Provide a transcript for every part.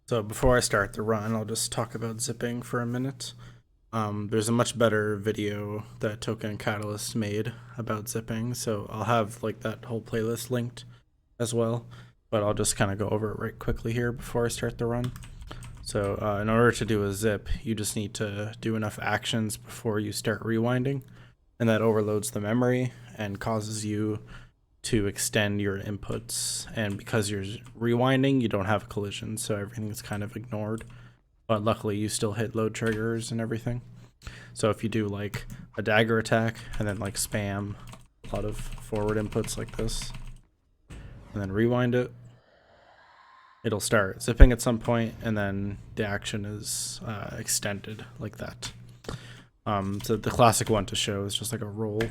So before I start the run, I'll just talk about zipping for a minute. There's a much better video that Token Catalyst made about zipping, so I'll have like that whole playlist linked as well. But I'll just kind of go over it right quickly here before I start the run. So in order to do a zip, you just need to do enough actions before you start rewinding, and that overloads the memory and causes you to extend your inputs. And because you're rewinding, you don't have a collision, so everything's kind of ignored. But luckily, you still hit load triggers and everything. So if you do like a dagger attack and then like spam a lot of forward inputs like this, and then rewind it, it'll start zipping at some point, and then the action is extended like that. So the classic one to show is just like a roll.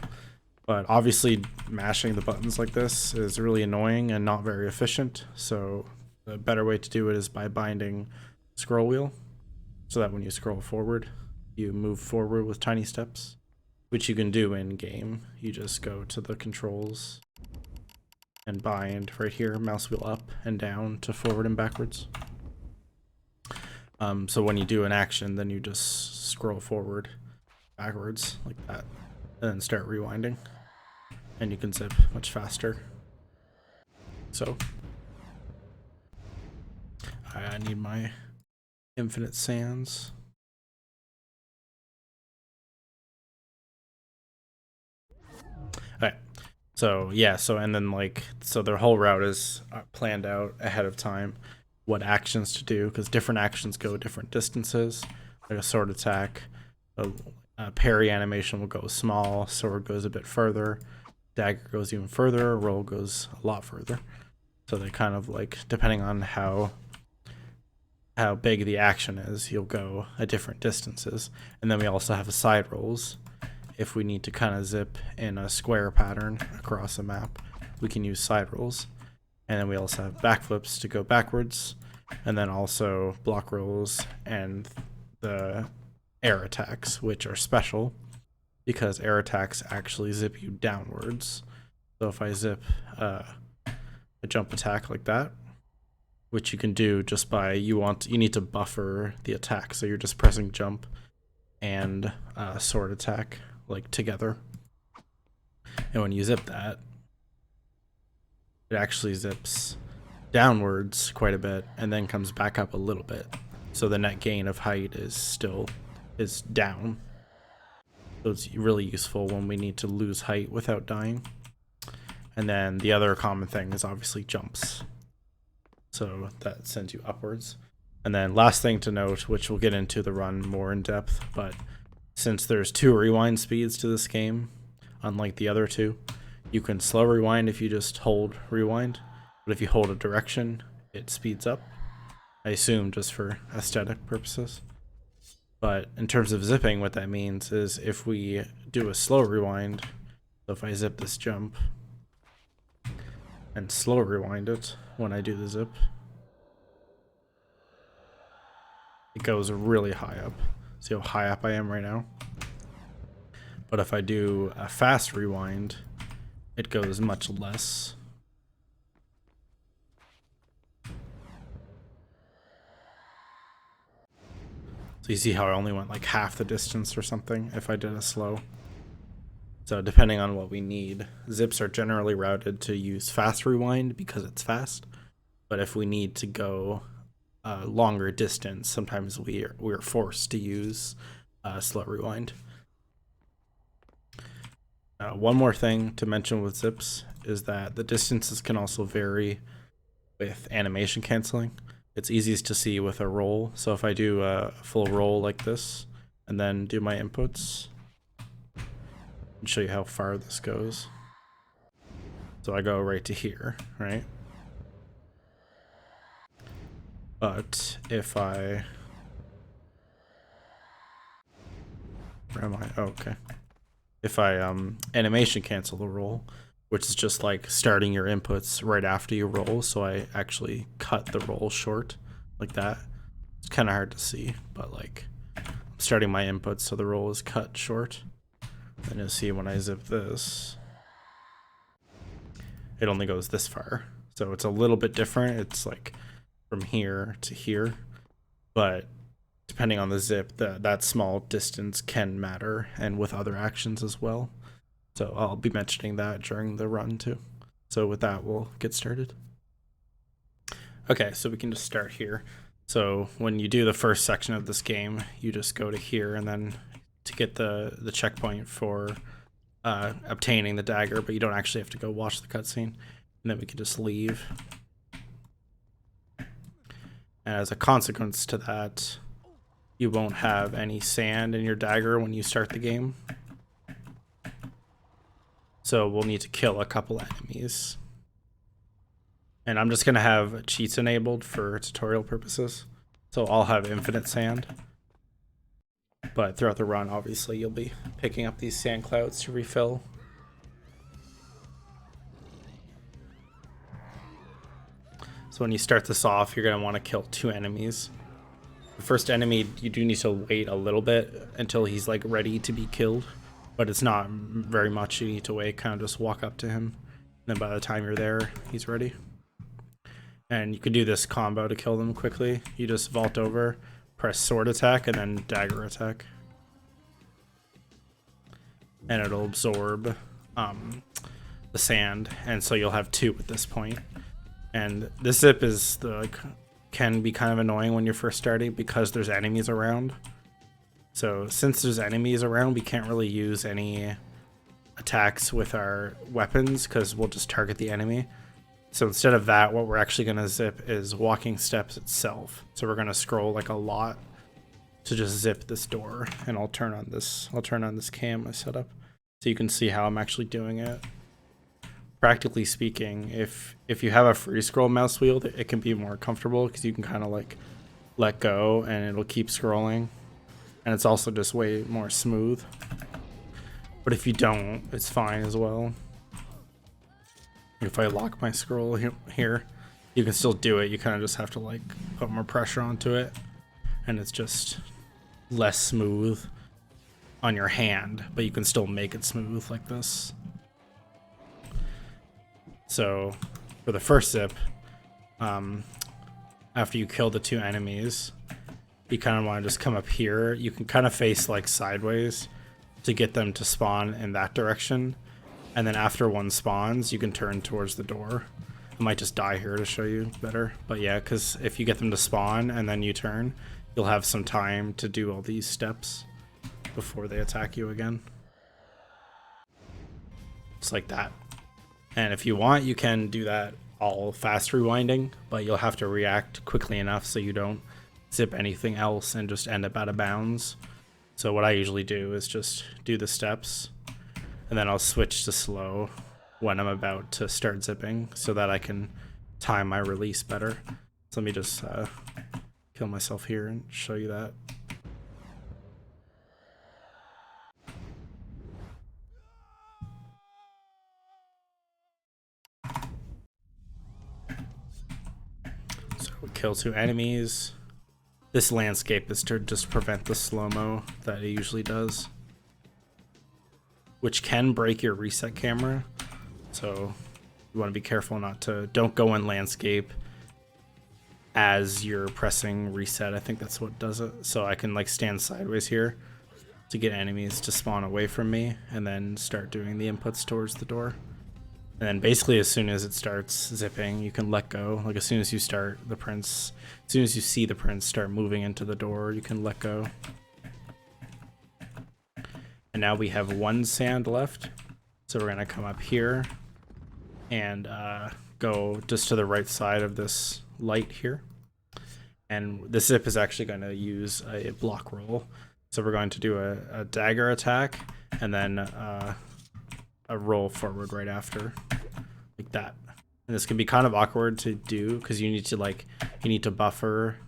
But obviously, mashing the buttons like this is really annoying and not very efficient. So the better way to do it is by binding scroll wheel, so that when you scroll forward, you move forward with tiny steps, which you can do in game. You just go to the controls and bind right here, mouse wheel up and down to forward and backwards. So when you do an action, then you just scroll forward, backwards like that, and then start rewinding. And you can zip much faster. So I need my infinite sands. Alright, so yeah, and then so their whole route is planned out ahead of time, what actions to do, because different actions go different distances. Like a sword attack, a parry animation will go small, sword goes a bit further, dagger goes even further, roll goes a lot further. So they kind of like, depending on how big the action is, you'll go at different distances. And then we also have side rolls. If we need to kind of zip in a square pattern across a map, we can use side rolls. And then we also have backflips to go backwards, and then also block rolls and the air attacks, which are special because air attacks actually zip you downwards. So if I zip a jump attack like that, which you can do just by you need to buffer the attack, so you're just pressing jump and sword attack like together. And when you zip that, it actually zips downwards quite a bit and then comes back up a little bit. So the net gain of height is down. So it's really useful when we need to lose height without dying. And then the other common thing is obviously jumps. So that sends you upwards. And then last thing to note, which we'll get into the run more in depth, but since there's 2 rewind speeds to this game, unlike the other 2, you can slow rewind if you just hold rewind, but if you hold a direction, it speeds up. I assume just for aesthetic purposes. But in terms of zipping, what that means is if we do a slow rewind, so if I zip this jump and slow rewind it when I do the zip, it goes really high up. See how high up I am right now? But if I do a fast rewind, it goes much less. So you see how I only went like half the distance or something if I did a slow. So depending on what we need, zips are generally routed to use fast rewind because it's fast. But if we need to go a longer distance, sometimes we're forced to use slow rewind. One more thing to mention with zips is that the distances can also vary with animation canceling. It's easiest to see with a roll. So if I do a full roll like this and then do my inputs, and show you how far this goes. So I go right to here, right? But if I... Where am I? Oh, okay. If I animation cancel the roll, which is just like starting your inputs right after you roll, so I actually cut the roll short like that. It's kind of hard to see, but like I'm starting my inputs so the roll is cut short. And you'll see when I zip this, it only goes this far. So it's a little bit different. It's like from here to here, but depending on the zip, that small distance can matter, and with other actions as well. So I'll be mentioning that during the run too. So with that, we'll get started. Okay, so we can just start here. So when you do the first section of this game, you just go to here, and then to get the checkpoint for obtaining the dagger, but you don't actually have to go watch the cutscene. And then we can just leave. And as a consequence to that, you won't have any sand in your dagger when you start the game. So we'll need to kill a couple enemies. And I'm just going to have cheats enabled for tutorial purposes. So I'll have infinite sand. But throughout the run, obviously, you'll be picking up these sand clouds to refill. So when you start this off, you're going to want to kill 2 enemies. The first enemy, you do need to wait a little bit until he's like ready to be killed. But it's not very much you need to wait. Kind of just walk up to him. And then by the time you're there, he's ready. And you could do this combo to kill them quickly. You just vault over, press sword attack, and then dagger attack. And it'll absorb the sand. And so you'll have 2 at this point. And this zip is can be kind of annoying when you're first starting because there's enemies around. So since there's enemies around, we can't really use any attacks with our weapons because we'll just target the enemy. So instead of that, what we're actually going to zip is walking steps itself. So we're going to scroll like a lot to just zip this door. And I'll turn on this cam I set up so you can see how I'm actually doing it. Practically speaking, if you have a free scroll mouse wheel, it can be more comfortable because you can kind of like let go and it'll keep scrolling. And it's also just way more smooth. But if you don't, it's fine as well. If I lock my scroll here, you can still do it. You kind of just have to like put more pressure onto it. And it's just less smooth on your hand, but you can still make it smooth like this. So for the first zip, after you kill the 2 enemies, you kind of want to just come up here. You can kind of face like sideways to get them to spawn in that direction. And then after one spawns, you can turn towards the door. I might just die here to show you better. But yeah, because if you get them to spawn and then you turn, you'll have some time to do all these steps before they attack you again. Just like that. And if you want, you can do that all fast rewinding, but you'll have to react quickly enough so you don't zip anything else and just end up out of bounds. So what I usually do is just do the steps, and then I'll switch to slow when I'm about to start zipping so that I can time my release better. So let me just kill myself here and show you that. So we kill 2 enemies. This landscape is to just prevent the slow-mo that it usually does, which can break your reset camera. So you want to be careful don't go in landscape as you're pressing reset. I think that's what does it. So I can like stand sideways here to get enemies to spawn away from me and then start doing the inputs towards the door. And then basically as soon as it starts zipping, you can let go. Like as soon as you see the prince start moving into the door, you can let go. And now we have 1 sand left. So we're gonna come up here and go just to the right side of this light here. And this zip is actually gonna use a block roll. So we're going to do a dagger attack and then a roll forward right after, like that. And this can be kind of awkward to do because you need to buffer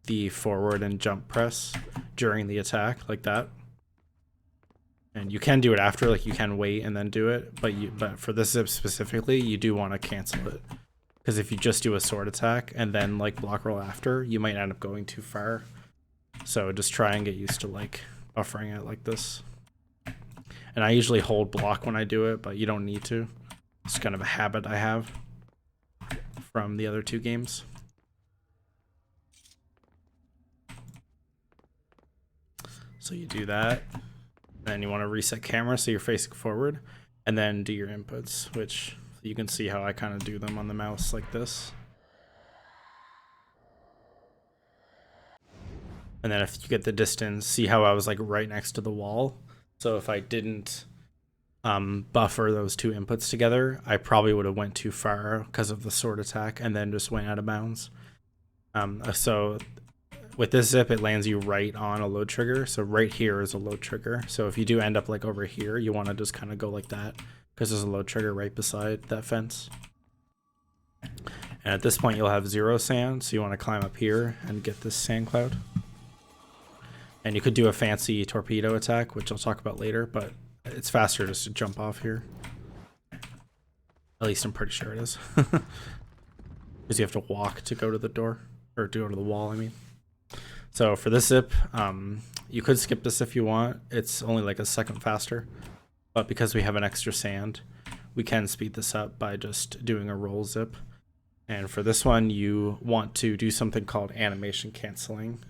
the forward and jump press during the attack like that. And you can do it after, like you can wait and then do it, but for this zip specifically, you do want to cancel it. Because if you just do a sword attack and then like block roll after, you might end up going too far. So just try and get used to like buffering it like this. And I usually hold block when I do it, but you don't need to. It's kind of a habit I have from the other 2 games. So you do that. Then you want to reset camera so you're facing forward, and then do your inputs, which you can see how I kind of do them on the mouse like this. And then if you get the distance, see how I was like right next to the wall. So if I didn't buffer those two inputs together, I probably would have went too far because of the sword attack and then just went out of bounds. So with this zip, it lands you right on a load trigger. So right here is a load trigger. So if you do end up like over here, you want to just kind of go like that because there's a load trigger right beside that fence. And at this point, you'll have 0 sand. So you want to climb up here and get this sand cloud. And you could do a fancy torpedo attack, which I'll talk about later, but it's faster just to jump off here. At least I'm pretty sure it is. Because you have to walk to go to the door, or to go to the wall, I mean. So for this zip, you could skip this if you want. It's only like a second faster. But because we have an extra sand, we can speed this up by just doing a roll zip. And for this one, you want to do something called animation canceling.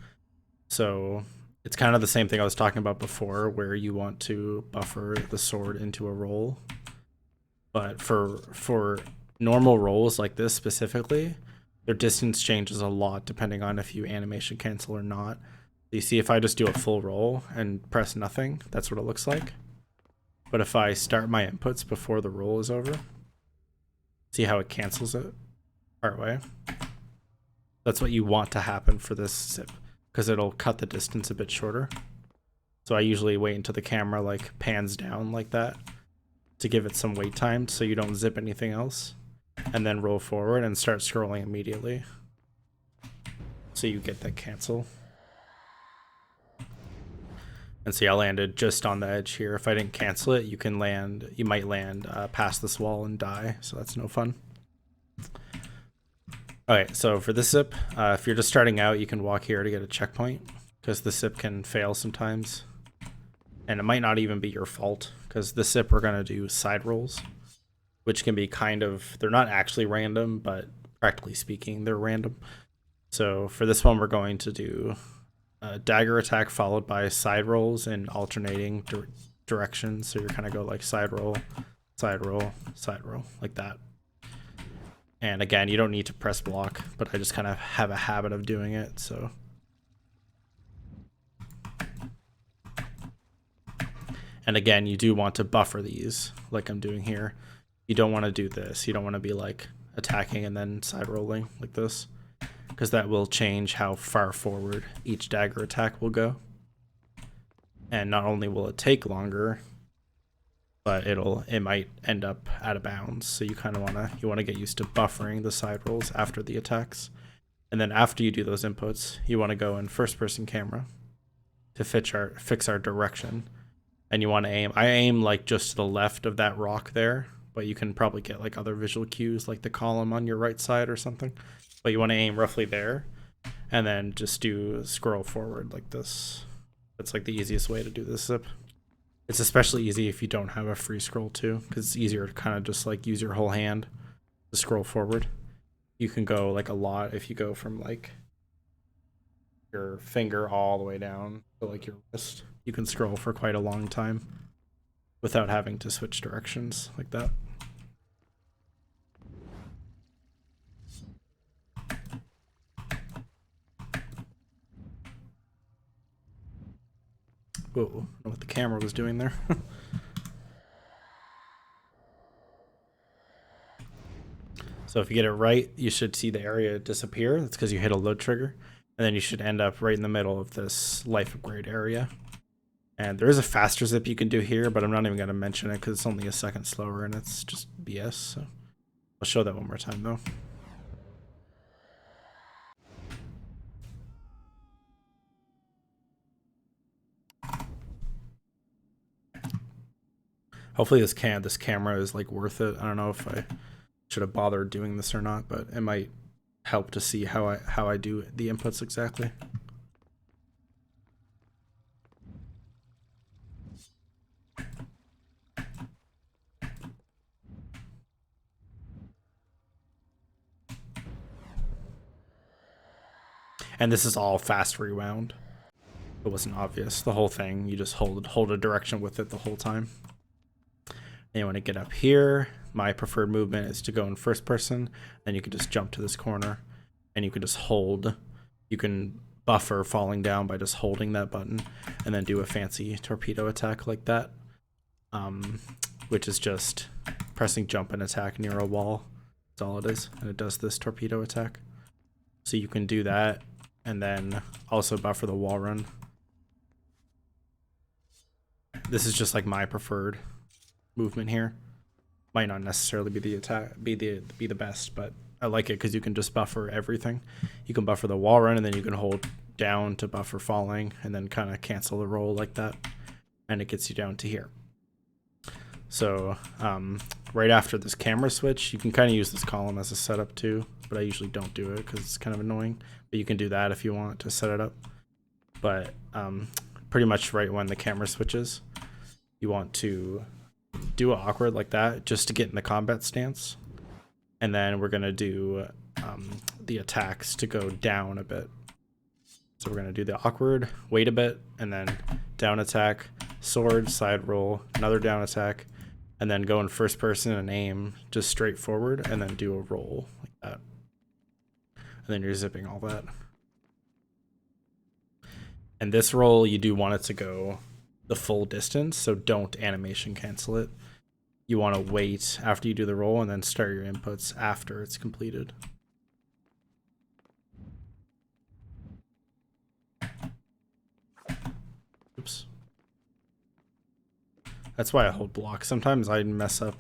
So it's kind of the same thing I was talking about before, where you want to buffer the sword into a roll. But for normal rolls like this specifically, their distance changes a lot depending on if you animation cancel or not. You see, if I just do a full roll and press nothing, that's what it looks like. But if I start my inputs before the roll is over, see how it cancels it part way? That's what you want to happen for this zip, because it'll cut the distance a bit shorter. So I usually wait until the camera like pans down like that to give it some wait time so you don't zip anything else, and then roll forward and start scrolling immediately so you get that cancel. And see, I landed just on the edge here. If I didn't cancel it, you might land past this wall and die, so that's no fun. Okay, so for this zip, if you're just starting out, you can walk here to get a checkpoint, because the zip can fail sometimes. And it might not even be your fault, because this zip we're going to do side rolls, which can be kind of, they're not actually random, but practically speaking, they're random. So for this one, we're going to do a dagger attack followed by side rolls in alternating directions. So you're kind of go like side roll, side roll, side roll, like that. And again, you don't need to press block, but I just kind of have a habit of doing it, so. And again, you do want to buffer these, like I'm doing here. You don't want to do this. You don't want to be like attacking and then side rolling like this, because that will change how far forward each dagger attack will go. And not only will it take longer, but it might end up out of bounds. So you kind of want to get used to buffering the side rolls after the attacks. And then after you do those inputs, you want to go in first person camera to fix our direction. And you want to aim. I aim like just to the left of that rock there, but you can probably get like other visual cues like the column on your right side or something. But you want to aim roughly there and then just do scroll forward like this. That's like the easiest way to do this zip. It's especially easy if you don't have a free scroll too, because it's easier to kind of just like use your whole hand to scroll forward. You can go like a lot if you go from like your finger all the way down to like your wrist. You can scroll for quite a long time without having to switch directions like that. Whoa, I don't know what the camera was doing there. So if you get it right, you should see the area disappear. That's because you hit a load trigger. And then you should end up right in the middle of this life upgrade area. And there is a faster zip you can do here, but I'm not even going to mention it because it's only a second slower and it's just BS. So I'll show that one more time though. Hopefully this camera is like worth it. I don't know if I should have bothered doing this or not, but it might help to see how I do the inputs exactly. And this is all fast rewound. It wasn't obvious. The whole thing, you just hold a direction with it the whole time. And you want to get up here. My preferred movement is to go in first person. Then you can just jump to this corner. And you can just hold. You can buffer falling down by just holding that button. And then do a fancy torpedo attack like that. Which is just pressing jump and attack near a wall. That's all it is. And it does this torpedo attack. So you can do that. And then also buffer the wall run. This is just like my preferred movement here. Might not necessarily be the attack, be the best, but I like it because you can just buffer everything. You can buffer the wall run, and then you can hold down to buffer falling, and then kind of cancel the roll like that, and it gets you down to here. So right after this camera switch, you can kind of use this column as a setup too, but I usually don't do it because it's kind of annoying. But you can do that if you want to set it up. But pretty much right when the camera switches, you want to do it awkward like that just to get in the combat stance. And then we're going to do the attacks to go down a bit. So we're going to do the awkward, wait a bit, and then down attack, sword, side roll, another down attack, and then go in first person and aim just straight forward and then do a roll like that. And then you're zipping all that. And this roll, you do want it to go the full distance, so don't animation cancel it. You want to wait after you do the roll and then start your inputs after it's completed. Oops. That's why I hold block. Sometimes I mess up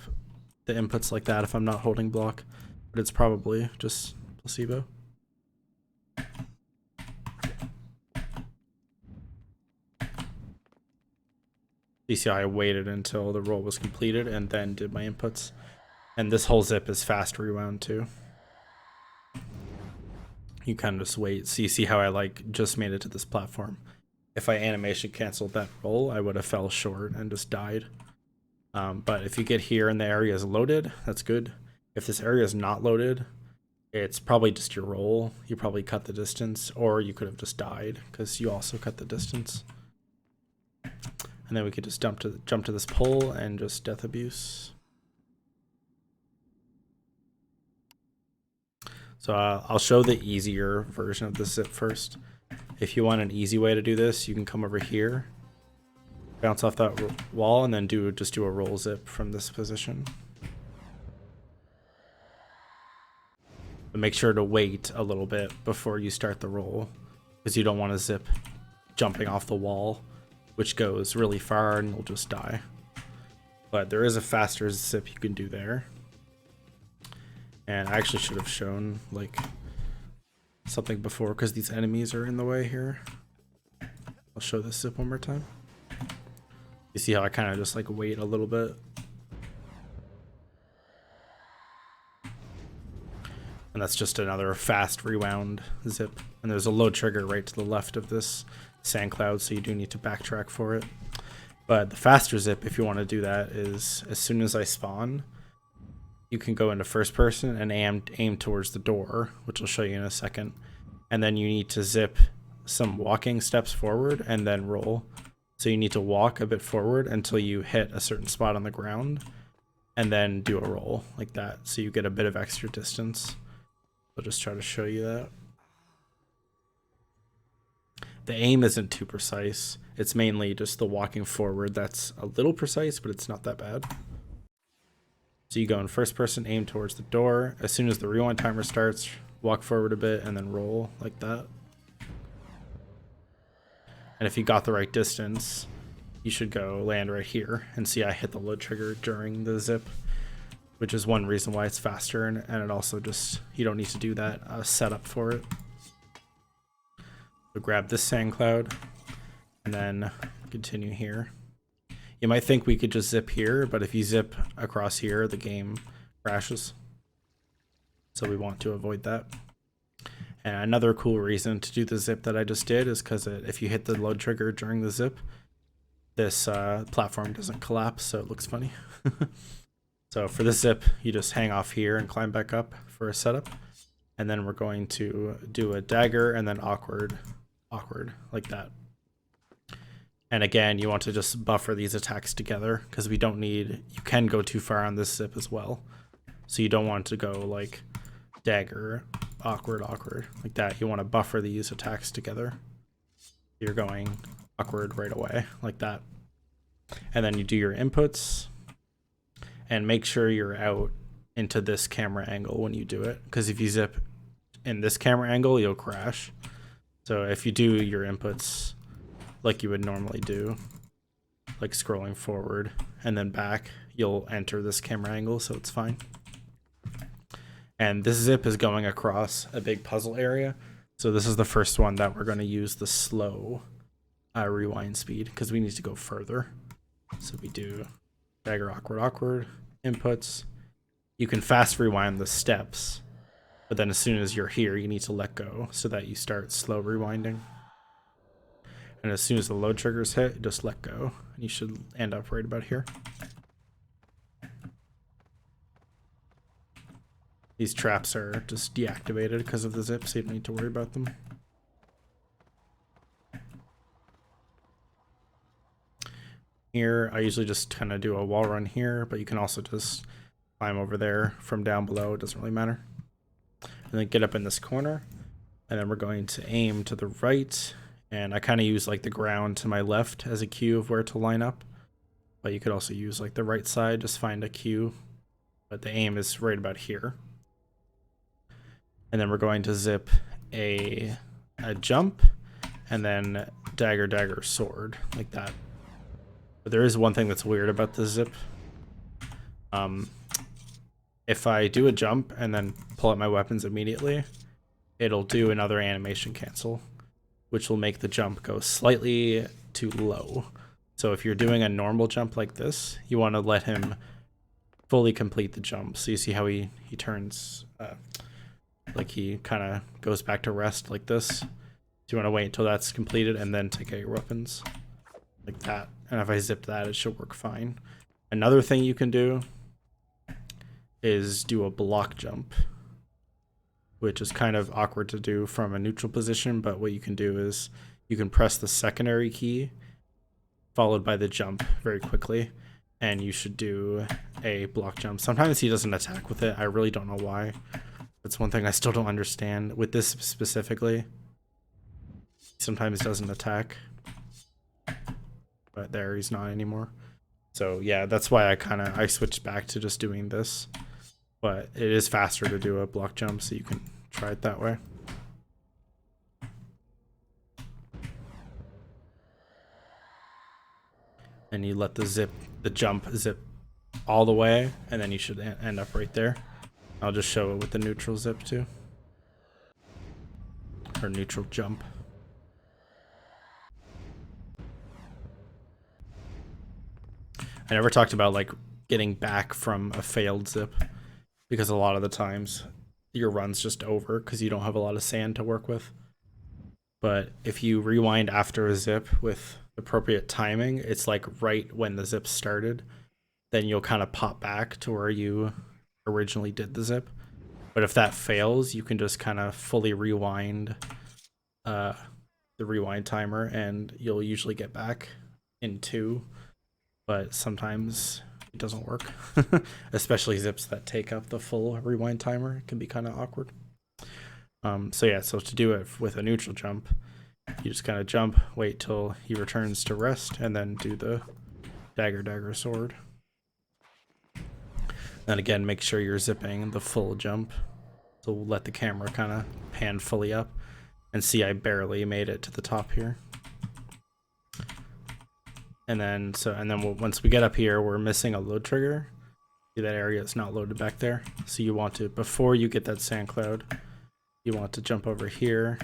the inputs like that if I'm not holding block, but it's probably just placebo. You see how I waited until the roll was completed and then did my inputs. And this whole zip is fast rewound too. You kind of just wait. So you see how I like just made it to this platform. If I animation canceled that roll, I would have fell short and just died. But if you get here and the area is loaded, that's good. If this area is not loaded, it's probably just your roll. You probably cut the distance, or you could have just died because you also cut the distance. And then we could just jump to this pole and just death abuse. So I'll show the easier version of the zip first. If you want an easy way to do this, you can come over here, bounce off that wall, and then just do a roll zip from this position. But make sure to wait a little bit before you start the roll, because you don't want to zip jumping off the wall, which goes really far and you'll just die. But there is a faster zip you can do there. And I actually should have shown like something before because these enemies are in the way here. I'll show this zip one more time. You see how I kind of just like wait a little bit. And that's just another fast rewound zip. And there's a load trigger right to the left of this sand cloud, so you do need to backtrack for it. But the faster zip, if you want to do that, is as soon as I spawn, you can go into first person and aim towards the door, which I'll show you in a second. And then you need to zip some walking steps forward and then roll. So you need to walk a bit forward until you hit a certain spot on the ground and then do a roll like that. So you get a bit of extra distance. I'll just try to show you that. The aim isn't too precise. It's mainly just the walking forward that's a little precise, but it's not that bad. So you go in first person, aim towards the door. As soon as the rewind timer starts, walk forward a bit and then roll like that. And if you got the right distance, you should go land right here. And see, I hit the load trigger during the zip, which is one reason why it's faster. And it also just, you don't need to do that setup for it. So grab this sand cloud and then continue here. You might think we could just zip here, but if you zip across here, the game crashes. So we want to avoid that. And another cool reason to do the zip that I just did is because if you hit the load trigger during the zip, this platform doesn't collapse, so it looks funny. So for this zip, you just hang off here and climb back up for a setup. And then we're going to do a dagger and then awkward, like that. And again, you want to just buffer these attacks together because we don't need, you can go too far on this zip as well. So you don't want to go like dagger, awkward, awkward, like that. You want to buffer these attacks together. You're going awkward right away, like that. And then you do your inputs and make sure you're out into this camera angle when you do it. Because if you zip in this camera angle, you'll crash. So if you do your inputs like you would normally do, like scrolling forward and then back, you'll enter this camera angle, so it's fine. And this zip is going across a big puzzle area. So this is the first one that we're going to use the slow rewind speed because we need to go further. So we do dagger, awkward, awkward, inputs. You can fast rewind the steps, but then as soon as you're here, you need to let go so that you start slow rewinding. And as soon as the load triggers hit, just let go. And you should end up right about here. These traps are just deactivated because of the zip, so you don't need to worry about them. Here, I usually just kind of do a wall run here, but you can also just climb over there from down below. It doesn't really matter. And then get up in this corner. And then we're going to aim to the right. And I kind of use like the ground to my left as a cue of where to line up. But you could also use like the right side, just find a cue. But the aim is right about here. And then we're going to zip a jump and then dagger, dagger, sword, like that. But there is one thing that's weird about the zip. If I do a jump and then pull out my weapons immediately, it'll do another animation cancel, which will make the jump go slightly too low. So if you're doing a normal jump like this, you want to let him fully complete the jump. So you see how he turns, like he kind of goes back to rest like this. So you want to wait until that's completed and then take out your weapons like that. And if I zip that, it should work fine. Another thing you can do is do a block jump, which is kind of awkward to do from a neutral position, but what you can do is you can press the secondary key followed by the jump very quickly, and you should do a block jump. Sometimes he doesn't attack with it. I really don't know why. That's one thing I still don't understand. With this specifically, sometimes doesn't attack, but there he's not anymore. So yeah, that's why I switched back to just doing this, but it is faster to do a block jump, so you can try it that way. And you let the jump zip all the way, and then you should end up right there. I'll just show it with the neutral zip too, or neutral jump. I never talked about like getting back from a failed zip, because a lot of the times your run's just over because you don't have a lot of sand to work with. But if you rewind after a zip with appropriate timing, it's like right when the zip started, then you'll kind of pop back to where you originally did the zip. But if that fails, you can just kind of fully rewind the rewind timer, and you'll usually get back in 2. But sometimes it doesn't work, especially zips that take up the full rewind timer. It can be kind of awkward. So yeah, so to do it with a neutral jump, you just kind of jump, wait till he returns to rest, and then do the dagger, dagger, sword. Then again, make sure you're zipping the full jump. So we'll let the camera kind of pan fully up, and see I barely made it to the top here. And then once we get up here, we're missing a load trigger. See that area is not loaded back there. So you want to, before you get that sand cloud, you want to jump over here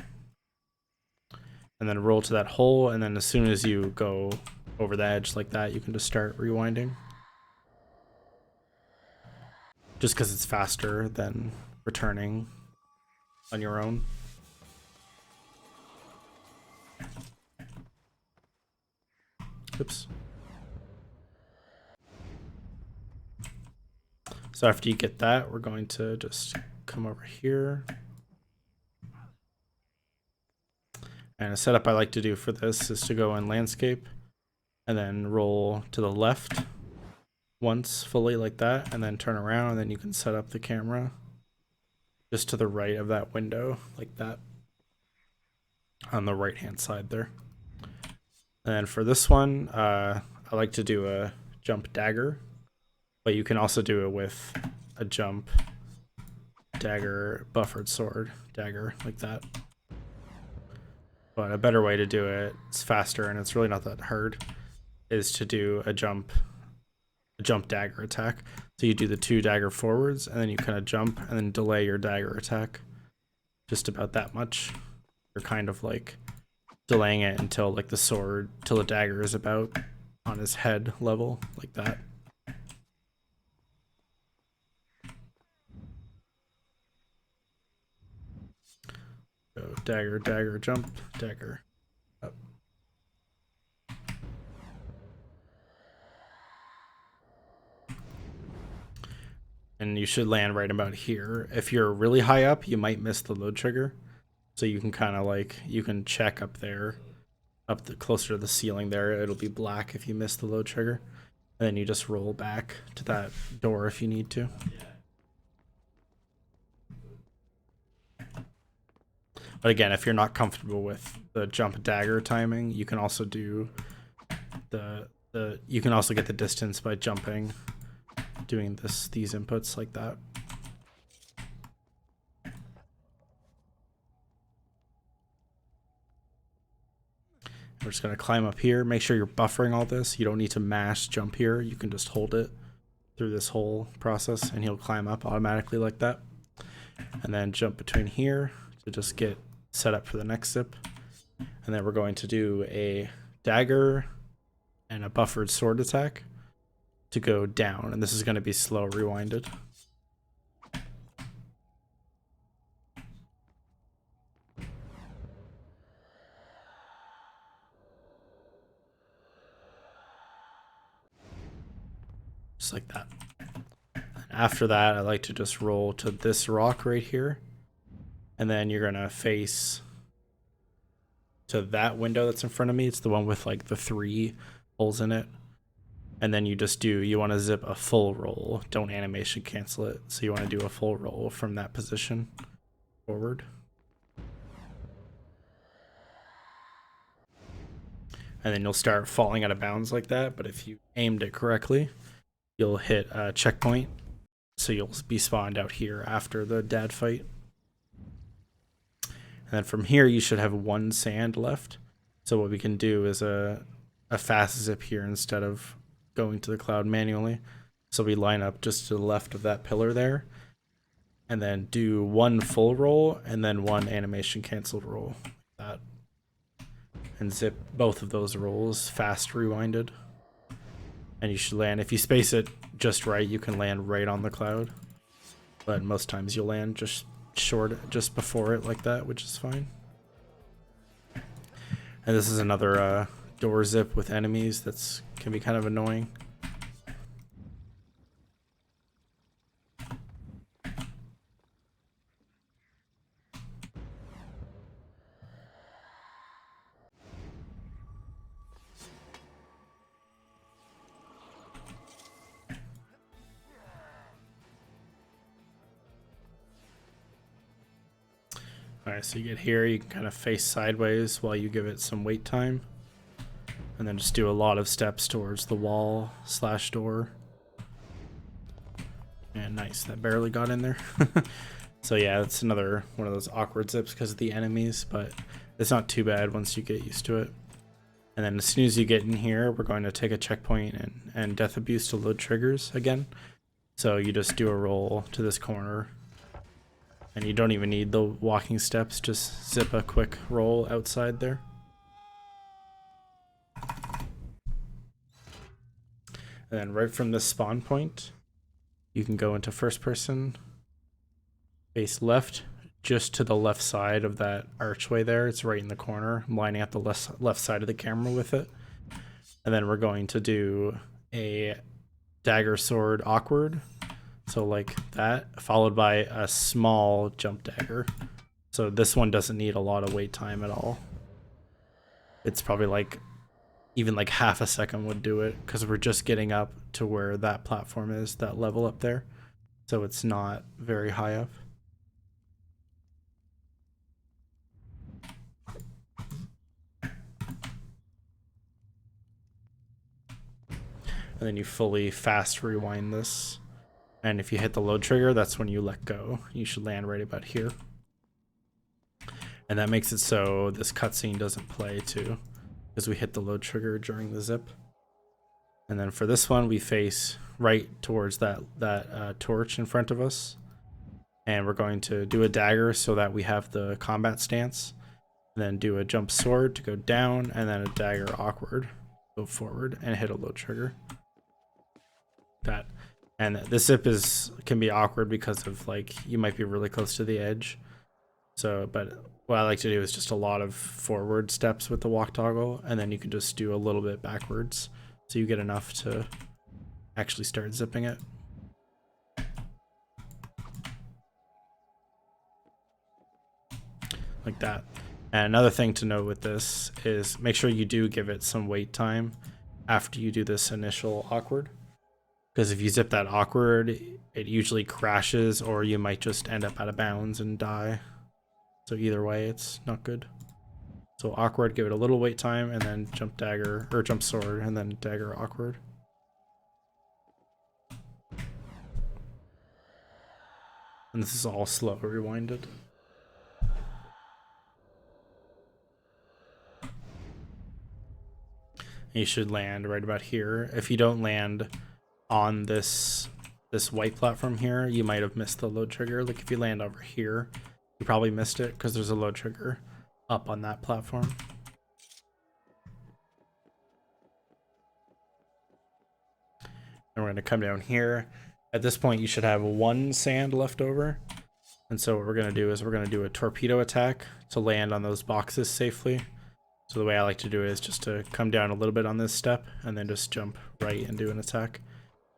and then roll to that hole. And then as soon as you go over the edge like that, you can just start rewinding. Just because it's faster than returning on your own. Oops. So after you get that, we're going to just come over here. And a setup I like to do for this is to go in landscape and then roll to the left once fully like that, and then turn around, and then you can set up the camera just to the right of that window like that on the right hand side there. And then for this one, I like to do a jump dagger, but you can also do it with a jump dagger buffered sword dagger like that. But a better way to do it, it's faster and it's really not that hard, is to do a jump dagger attack. So you do the 2 dagger forwards, and then you kind of jump and then delay your dagger attack just about that much. You're kind of like delaying it until like the sword, till the dagger is about on his head level like that. So dagger, dagger, jump, dagger, up. And you should land right about here. If you're really high up, you might miss the load trigger. So you can kind of like, you can check up there, up the closer to the ceiling there. It'll be black if you miss the load trigger. And then you just roll back to that door if you need to. But again, if you're not comfortable with the jump dagger timing, you can also do you can also get the distance by jumping, doing these inputs like that. We're just gonna climb up here. Make sure you're buffering all this. You don't need to mash jump here. You can just hold it through this whole process and he'll climb up automatically like that. And then jump between here to just get set up for the next zip. And then we're going to do a dagger and a buffered sword attack to go down. And this is going to be slow rewinded. Just like that. And after that, I like to just roll to this rock right here. And then you're going to face to that window that's in front of me. It's the one with like the 3 holes in it. And then you want to zip a full roll. Don't animation cancel it. So you want to do a full roll from that position forward. And then you'll start falling out of bounds like that. But if you aimed it correctly, you'll hit a checkpoint. So you'll be spawned out here after the dad fight. And then from here, you should have 1 sand left. So what we can do is a fast zip here instead of going to the cloud manually. So we line up just to the left of that pillar there. And then do 1 full roll and then 1 animation canceled roll. Like that. And zip both of those rolls fast rewinded. And you should land, if you space it just right, you can land right on the cloud. But most times you'll land just before it like that, which is fine. And this is another door zip with enemies that's can be kind of annoying. Alright, so you get here, you can kind of face sideways while you give it some wait time. And then just do a lot of steps towards the wall / door. And nice, that barely got in there. So yeah, it's another one of those awkward zips because of the enemies, but it's not too bad once you get used to it. And then as soon as you get in here, we're going to take a checkpoint and death abuse to load triggers again. So you just do a roll to this corner. And you don't even need the walking steps, just zip a quick roll outside there. And then right from this spawn point, you can go into first person, face left, just to the left side of that archway there. It's right in the corner. I'm lining up the left side of the camera with it. And then we're going to do a dagger sword awkward. So like that, followed by a small jump dagger. So this one doesn't need a lot of wait time at all. It's probably like even like half a second would do it, because we're just getting up to where that platform is, that level up there. So it's not very high up. And then you fully fast rewind this. And if you hit the load trigger, that's when you let go. You should land right about here. And that makes it so this cutscene doesn't play too, because we hit the load trigger during the zip. And then for this one, we face right towards that torch in front of us. And we're going to do a dagger so that we have the combat stance. And then do a jump sword to go down, and then a dagger awkward, go forward, and hit a load trigger. That. And this zip can be awkward because of, like, you might be really close to the edge. So, but what I like to do is just a lot of forward steps with the walk toggle, and then you can just do a little bit backwards, so you get enough to actually start zipping it. Like that. And another thing to note with this is make sure you do give it some wait time after you do this initial awkward. Because if you zip that awkward, it usually crashes, or you might just end up out of bounds and die. So either way, it's not good. So awkward, give it a little wait time, and then jump dagger, or jump sword, and then dagger awkward. And this is all slow rewinded. You should land right about here. If you don't land on this white platform here, you might have missed the load trigger. Like if you land over here, you probably missed it because there's a load trigger up on that platform. And we're going to come down here. At this point, you should have 1 sand left over. And so what we're going to do is we're going to do a torpedo attack to land on those boxes safely. So the way I like to do it is just to come down a little bit on this step and then just jump right and do an attack.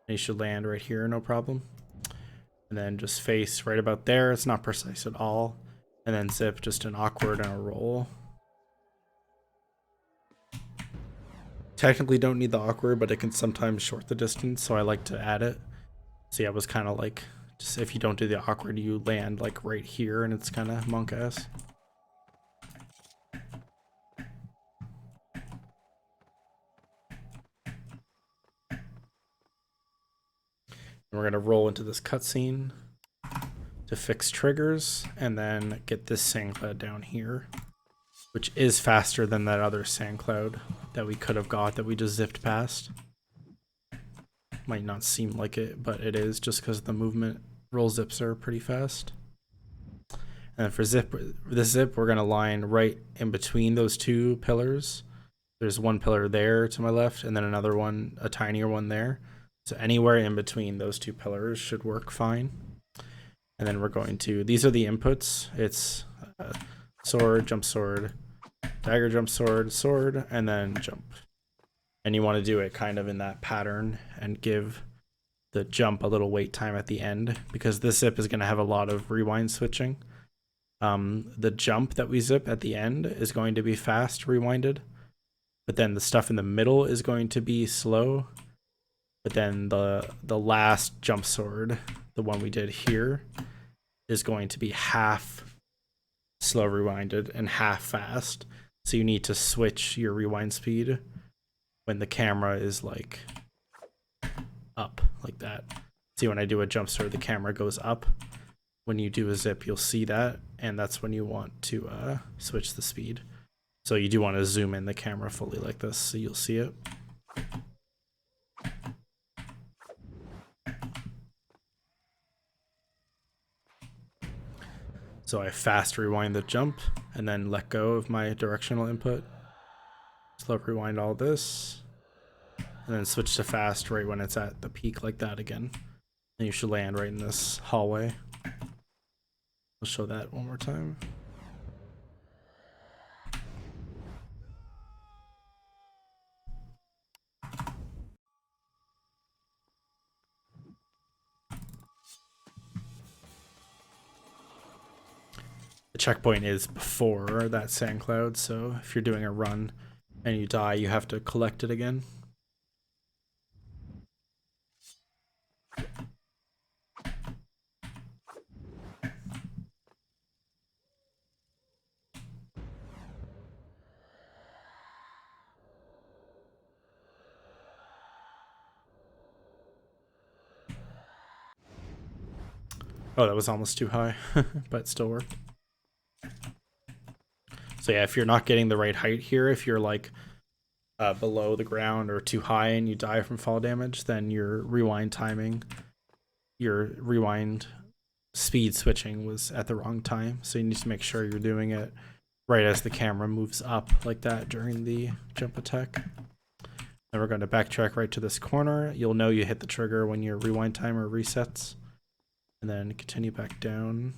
And you should land right here, no problem. And then just face right about there. It's not precise at all. And then zip just an awkward and a roll. Technically don't need the awkward, but it can sometimes short the distance, so I like to add it. See, I was kind of like, just if you don't do the awkward, you land like right here, and it's kind of monk-ass. We're going to roll into this cutscene to fix triggers, and then get this sand cloud down here, which is faster than that other sand cloud that we could have got that we just zipped past. Might not seem like it, but it is, just because the movement roll zips are pretty fast. And for this zip, we're going to line right in between those 2 pillars. There's one pillar there to my left, and then another one, a tinier one there. So anywhere in between those 2 pillars should work fine. And then we're going to, these are the inputs. It's sword, jump sword, dagger, jump sword, sword, and then jump. And you want to do it kind of in that pattern and give the jump a little wait time at the end, because this zip is going to have a lot of rewind switching. The jump that we zip at the end is going to be fast rewinded, but then the stuff in the middle is going to be slow. But then the last jump sword, the one we did here, is going to be half slow rewinded and half fast. So you need to switch your rewind speed when the camera is like up like that. See, when I do a jump sword, the camera goes up. When you do a zip, you'll see that, and that's when you want to switch the speed. So you do want to zoom in the camera fully like this, so you'll see it. So I fast rewind the jump and then let go of my directional input. Slow rewind all this, and then switch to fast right when it's at the peak like that again. And you should land right in this hallway. I'll show that one more time. The checkpoint is before that sand cloud, so if you're doing a run, and you die, you have to collect it again. Oh, that was almost too high, but it still worked. So yeah, if you're not getting the right height here, if you're like below the ground or too high and you die from fall damage, then your rewind timing, your rewind speed switching was at the wrong time. So you need to make sure you're doing it right as the camera moves up like that during the jump attack. Then we're going to backtrack right to this corner. You'll know you hit the trigger when your rewind timer resets. And then continue back down.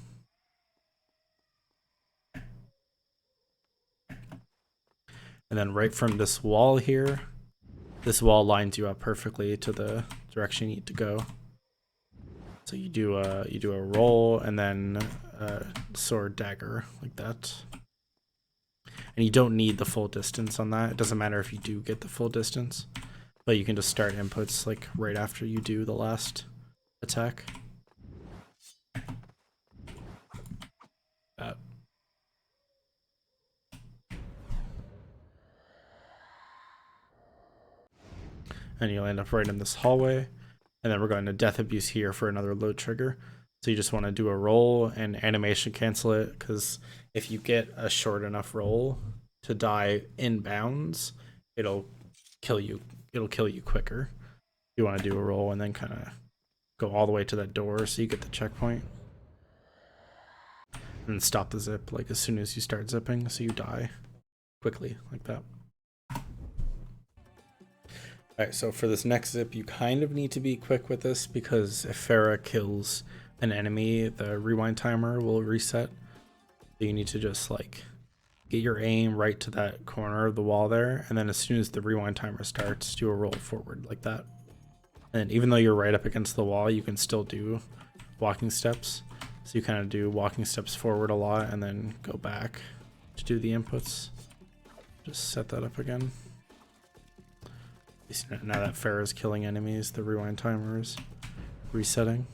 And then right from this wall here, this wall lines you up perfectly to the direction you need to go. So you do a roll and then sword dagger like that. And you don't need the full distance on that. It doesn't matter if you do get the full distance, but you can just start inputs like right after you do the last attack. That. And you'll end up right in this hallway. And then we're going to death abuse here for another load trigger. So you just want to do a roll and animation cancel it, because if you get a short enough roll to die in bounds, it'll kill you. It'll kill you quicker. You want to do a roll and then kind of go all the way to that door so you get the checkpoint. And then stop the zip like as soon as you start zipping, so you die quickly like that. Alright, so for this next zip, you kind of need to be quick with this, because if Farah kills an enemy, the rewind timer will reset. So you need to just like get your aim right to that corner of the wall there, and then as soon as the rewind timer starts, do a roll forward like that. And even though you're right up against the wall, you can still do walking steps. So you kind of do walking steps forward a lot and then go back to do the inputs. Just set that up again. Now that Farah is killing enemies, the rewind timer is resetting.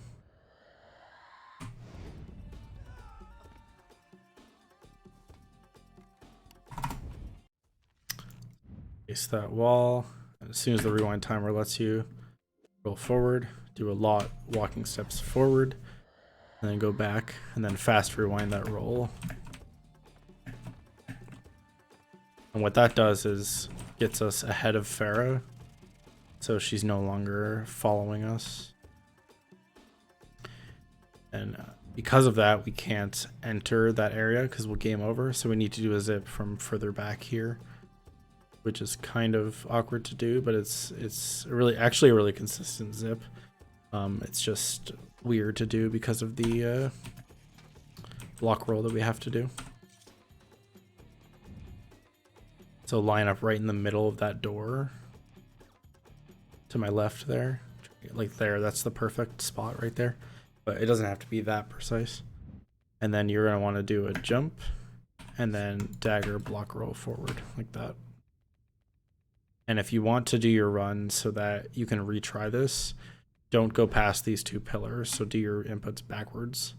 Face that wall, and as soon as the rewind timer lets you roll forward, do a lot walking steps forward, and then go back, and then fast rewind that roll. And what that does is gets us ahead of Farah, so she's no longer following us. And because of that, we can't enter that area because we'll game over. So we need to do a zip from further back here, which is kind of awkward to do, but it's really actually a really consistent zip. It's just weird to do because of the block roll that we have to do. So line up right in the middle of that door to my left there, like there. That's the perfect spot right there, but it doesn't have to be that precise. And then you're going to want to do a jump and then dagger block roll forward like that. And if you want to do your run so that you can retry this, don't go past these two pillars. So do your inputs backwards,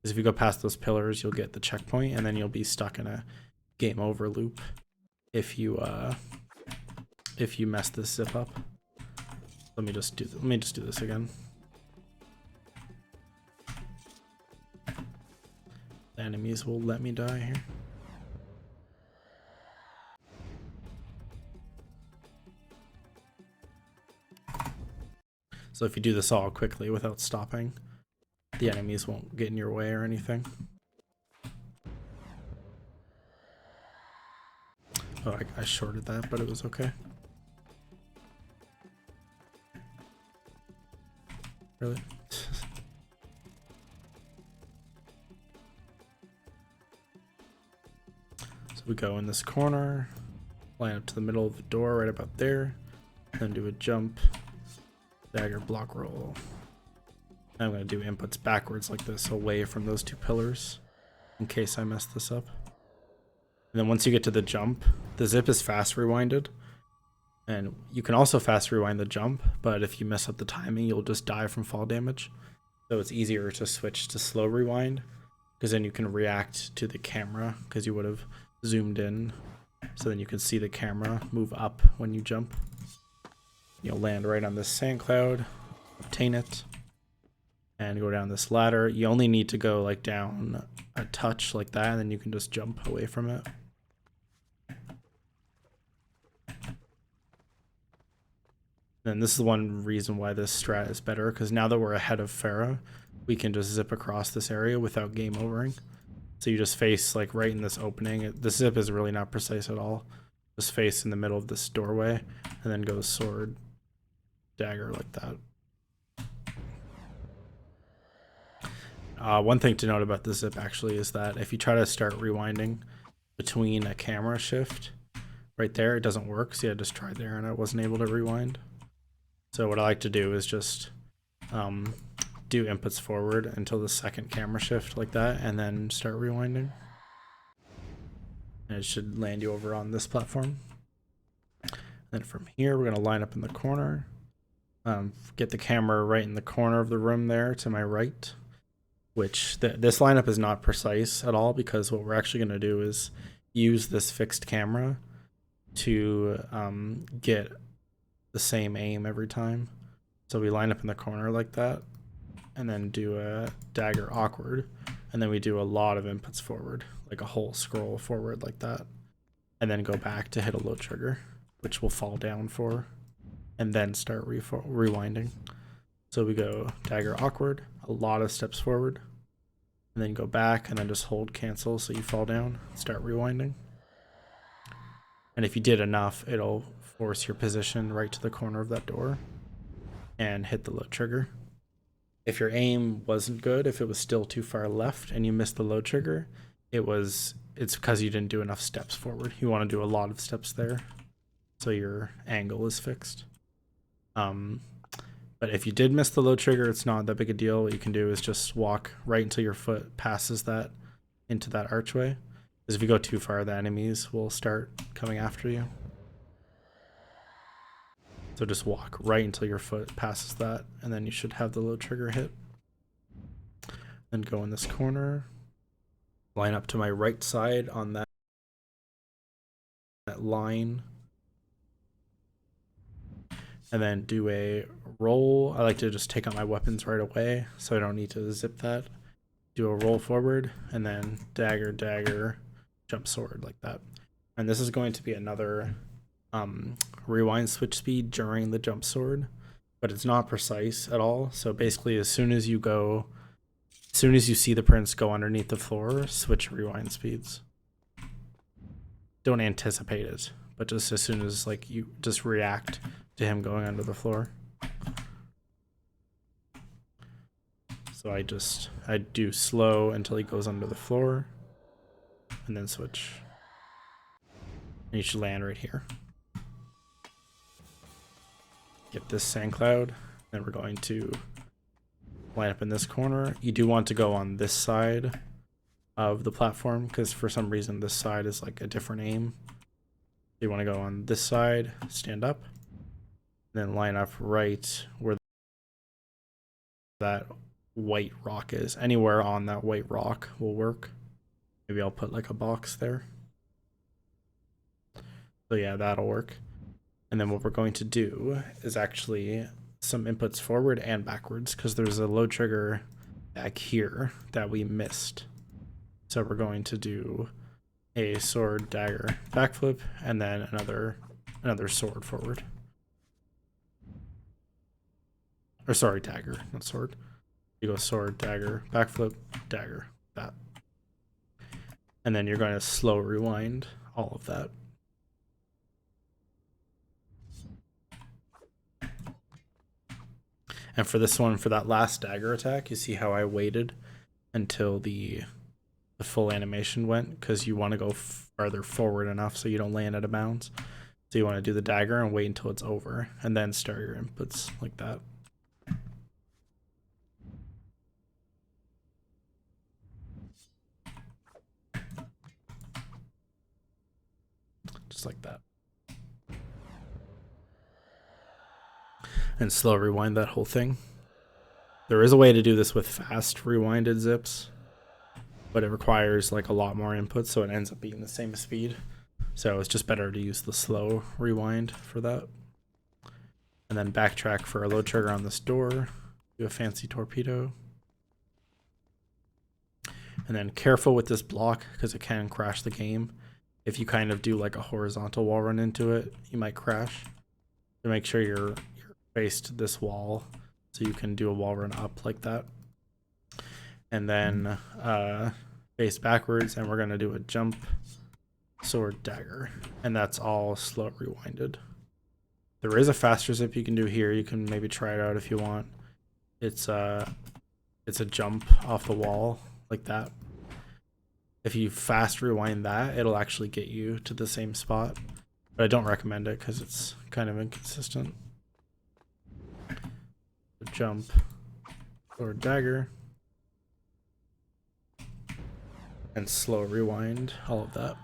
because if you go past those pillars, you'll get the checkpoint and then you'll be stuck in a game over loop if you mess this zip up. Let me just do this again. The enemies will let me die here. So if you do this all quickly without stopping, the enemies won't get in your way or anything. Oh, I shorted that, but it was okay. Really? So we go in this corner, line up to the middle of the door right about there, then do a jump, dagger block roll. And I'm going to do inputs backwards like this, away from those two pillars, in case I mess this up. And then once you get to the jump, the zip is fast rewinded, and you can also fast rewind the jump, but if you mess up the timing, you'll just die from fall damage. So it's easier to switch to slow rewind, because then you can react to the camera, because you would have zoomed in, so then you can see the camera move up when you jump. You'll land right on this sand cloud, obtain it, and go down this ladder. You only need to go like down a touch like that, and then you can just jump away from it. And this is one reason why this strat is better, because now that we're ahead of Farah, we can just zip across this area without game overing. So you just face like right in this opening. This zip is really not precise at all. Just face in the middle of this doorway, and then go sword, dagger like that. One thing to note about this zip actually is that if you try to start rewinding between a camera shift, right there, it doesn't work. So yeah, just tried there and I wasn't able to rewind. So what I like to do is just do inputs forward until the second camera shift like that, and then start rewinding. And it should land you over on this platform. Then from here, we're going to line up in the corner. Get the camera right in the corner of the room there to my right, which this lineup is not precise at all, because what we're actually going to do is use this fixed camera to get the same aim every time. So we line up in the corner like that, and then do a dagger awkward, and then we do a lot of inputs forward, like a whole scroll forward like that, and then go back to hit a low trigger, which will fall down for, and then start rewinding. So we go dagger awkward, a lot of steps forward, and then go back, and then just hold cancel so you fall down, start rewinding. And if you did enough, it'll force your position right to the corner of that door and hit the low trigger. If your aim wasn't good, if it was still too far left and you missed the low trigger, it's because you didn't do enough steps forward. You want to do a lot of steps there, so your angle is fixed. But if you did miss the low trigger, it's not that big a deal. What you can do is just walk right until your foot passes that into that archway. Because if you go too far, the enemies will start coming after you. So just walk right until your foot passes that, and then you should have the low trigger hit. Then go in this corner, line up to my right side on that line, and then do a roll. I like to just take out my weapons right away, so I don't need to zip that. Do a roll forward, and then dagger, dagger, jump sword like that. And this is going to be another rewind switch speed during the jump sword, but it's not precise at all. So basically, as soon as you see the prince go underneath the floor, switch rewind speeds. Don't anticipate it, but just as soon as like you just react to him going under the floor. So I do slow until he goes under the floor, and then switch. And you should land right here. Get this sand cloud, then we're going to line up in this corner. You do want to go on this side of the platform, because for some reason this side is like a different aim. You want to go on this side, stand up, then line up right where that white rock is. Anywhere on that white rock will work. Maybe I'll put like a box there. So yeah, that'll work. And then what we're going to do is actually some inputs forward and backwards, because there's a low trigger back here that we missed. So we're going to do a sword dagger backflip, and then another sword forward. Or sorry, dagger, not sword. You go sword, dagger, backflip, dagger, that. And then you're going to slow rewind all of that. And for this one, for that last dagger attack, you see how I waited until the full animation went, because you want to go farther forward enough so you don't land out of bounds. So you want to do the dagger and wait until it's over, and then start your inputs like that. just like that. And slow rewind that whole thing. There is a way to do this with fast rewinded zips, but it requires like a lot more input, so it ends up being the same speed. So it's just better to use the slow rewind for that. And then backtrack for a load trigger on this door. Do a fancy torpedo. And then careful with this block because it can crash the game. If you kind of do like a horizontal wall run into it, you might crash. So make sure you're faced this wall so you can do a wall run up like that. And then face backwards, and we're going to do a jump, sword, dagger. And that's all slow rewinded. There is a faster zip you can do here. You can maybe try it out if you want. It's a jump off the wall like that. If you fast rewind that, it'll actually get you to the same spot. But I don't recommend it because it's kind of inconsistent. Jump, sword, dagger. And slow rewind, all of that.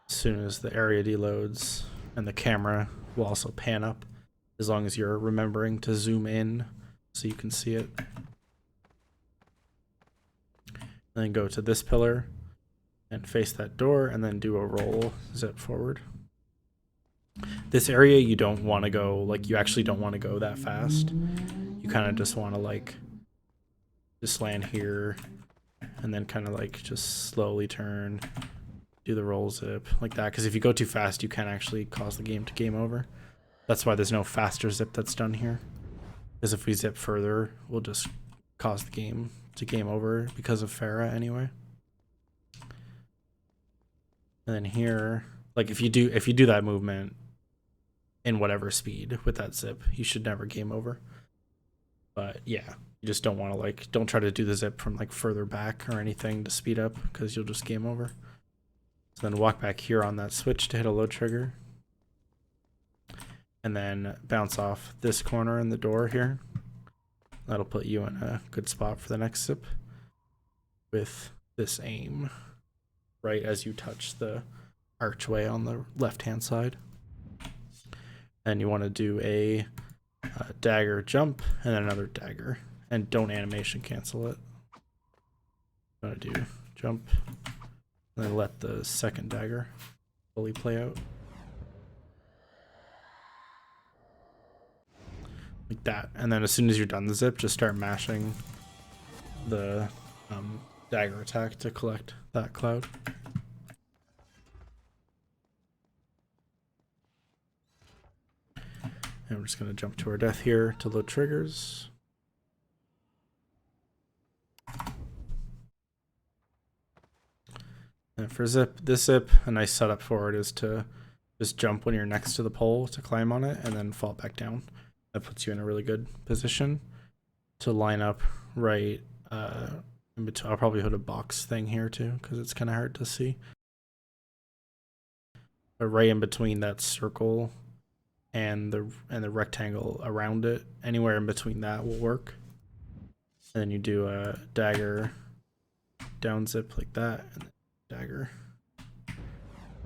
As soon as the area deloads, and the camera will also pan up, as long as you're remembering to zoom in so you can see it. And then go to this pillar and face that door, and then do a roll zip forward. This area you don't want to go, like you actually don't want to go that fast. You kind of just want to like just land here and then kind of like just slowly turn, do the roll zip like that, because if you go too fast you can actually cause the game to game over. That's why there's no faster zip that's done here, because if we zip further we'll just cause the game to game over because of Farah anyway. And then here, like if you do that movement in whatever speed with that zip, you should never game over. But yeah, you just don't want to like, don't try to do the zip from like further back or anything to speed up, because you'll just game over. So then walk back here on that switch to hit a load trigger, and then bounce off this corner in the door here. That'll put you in a good spot for the next zip with this aim right as you touch the archway on the left hand side. And you want to do a dagger jump and then another dagger, and don't animation cancel it. You want to do jump and then let the second dagger fully play out like that. And then as soon as you're done the zip, just start mashing the dagger attack to collect that cloud. And we're just going to jump to our death here to load triggers. And for this zip, a nice setup for it is to just jump when you're next to the pole to climb on it and then fall back down. That puts you in a really good position to line up right in between. I'll probably put a box thing here too, because it's kind of hard to see. But right in between that circle and the rectangle around it, anywhere in between that will work. And then you do a dagger down zip like that, and then dagger.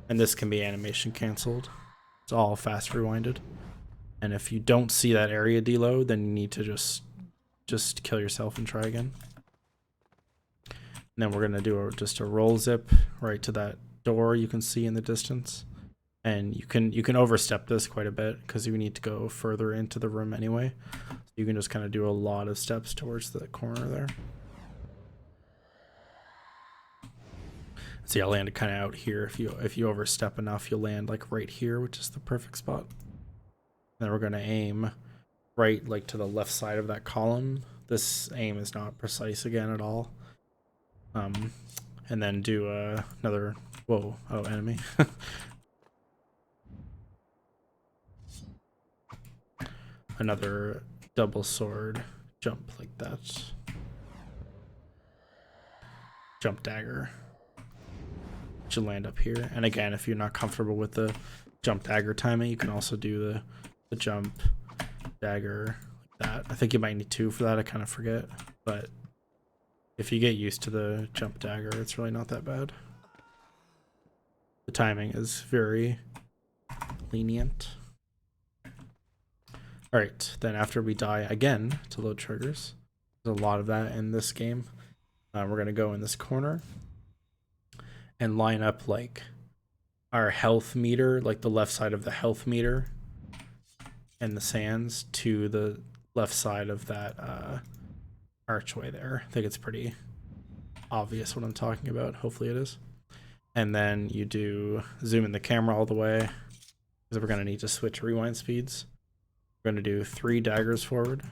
And this can be animation canceled. It's all fast rewinded. And if you don't see that area deload, then you need to just kill yourself and try again. And then we're gonna do just a roll zip right to that door you can see in the distance. And you can overstep this quite a bit because you need to go further into the room anyway. So you can just kind of do a lot of steps towards the corner there. See, I landed kind of out here. If you overstep enough, you'll land like right here, which is the perfect spot. Then we're gonna aim right like to the left side of that column. This aim is not precise again at all. And then do another enemy. Another double sword jump like that. Jump dagger. Should land up here. And again, if you're not comfortable with the jump dagger timing, you can also do the jump dagger like that. I think you might need two for that. I kind of forget, but if you get used to the jump dagger, it's really not that bad. The timing is very lenient. All right, then after we die again to load triggers, there's a lot of that in this game. We're gonna go in this corner and line up like our health meter, like the left side of the health meter and the sands to the left side of that archway there. I think it's pretty obvious what I'm talking about. Hopefully it is. And then you do zoom in the camera all the way because we're gonna need to switch rewind speeds. We're going to do 3 daggers forward,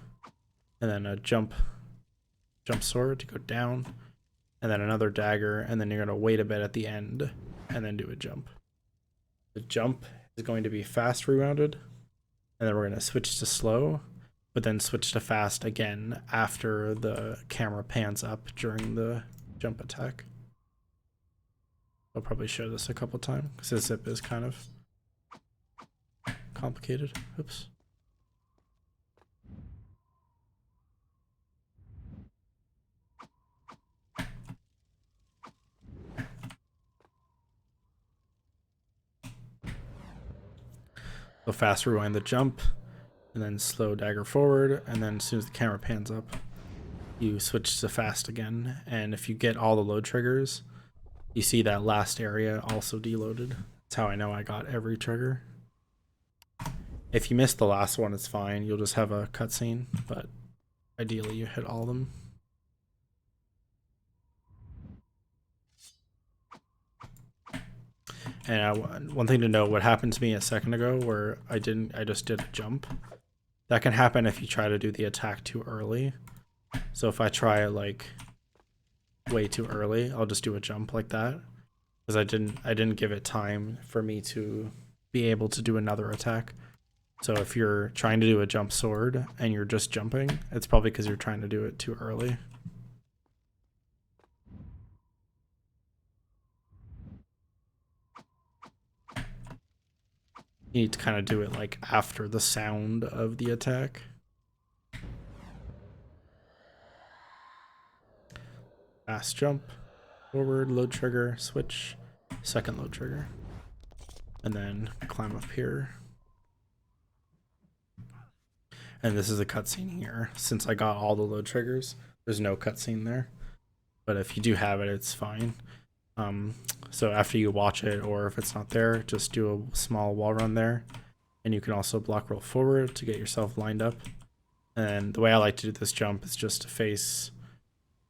and then a jump sword to go down, and then another dagger, and then you're going to wait a bit at the end, and then do a jump. The jump is going to be fast rewounded, and then we're going to switch to slow, but then switch to fast again after the camera pans up during the jump attack. I'll probably show this a couple times, because the zip is kind of complicated. Oops. So fast rewind the jump, and then slow dagger forward, and then as soon as the camera pans up, you switch to fast again. And if you get all the load triggers, you see that last area also deloaded. That's how I know I got every trigger. If you miss the last one, it's fine. You'll just have a cutscene, but ideally you hit all of them. And one thing to note, what happened to me a second ago where I just did a jump. That can happen if you try to do the attack too early. So if I try like way too early, I'll just do a jump like that. Because I didn't give it time for me to be able to do another attack. So if you're trying to do a jump sword and you're just jumping, it's probably because you're trying to do it too early. You need to kind of do it like after the sound of the attack. Fast jump, forward, load trigger, switch, second load trigger. And then climb up here. And this is a cutscene here. Since I got all the load triggers, there's no cutscene there. But if you do have it, it's fine. So after you watch it, or if it's not there, just do a small wall run there. And you can also block roll forward to get yourself lined up. And the way I like to do this jump is just to face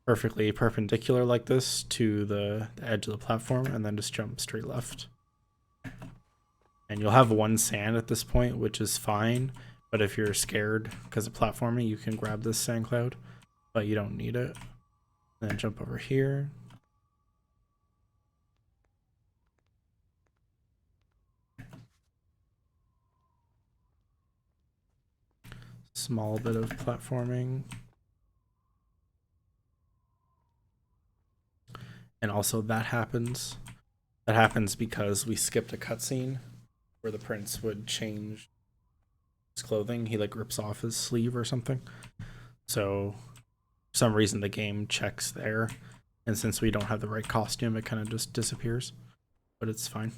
perfectly perpendicular like this to the edge of the platform, and then just jump straight left. And you'll have 1 sand at this point, which is fine. But if you're scared because of platforming, you can grab this sand cloud, but you don't need it. And then jump over here. Small bit of platforming. And also that happens. That happens because we skipped a cutscene where the prince would change his clothing. He like rips off his sleeve or something. So for some reason the game checks there. And since we don't have the right costume, it kind of just disappears. But it's fine.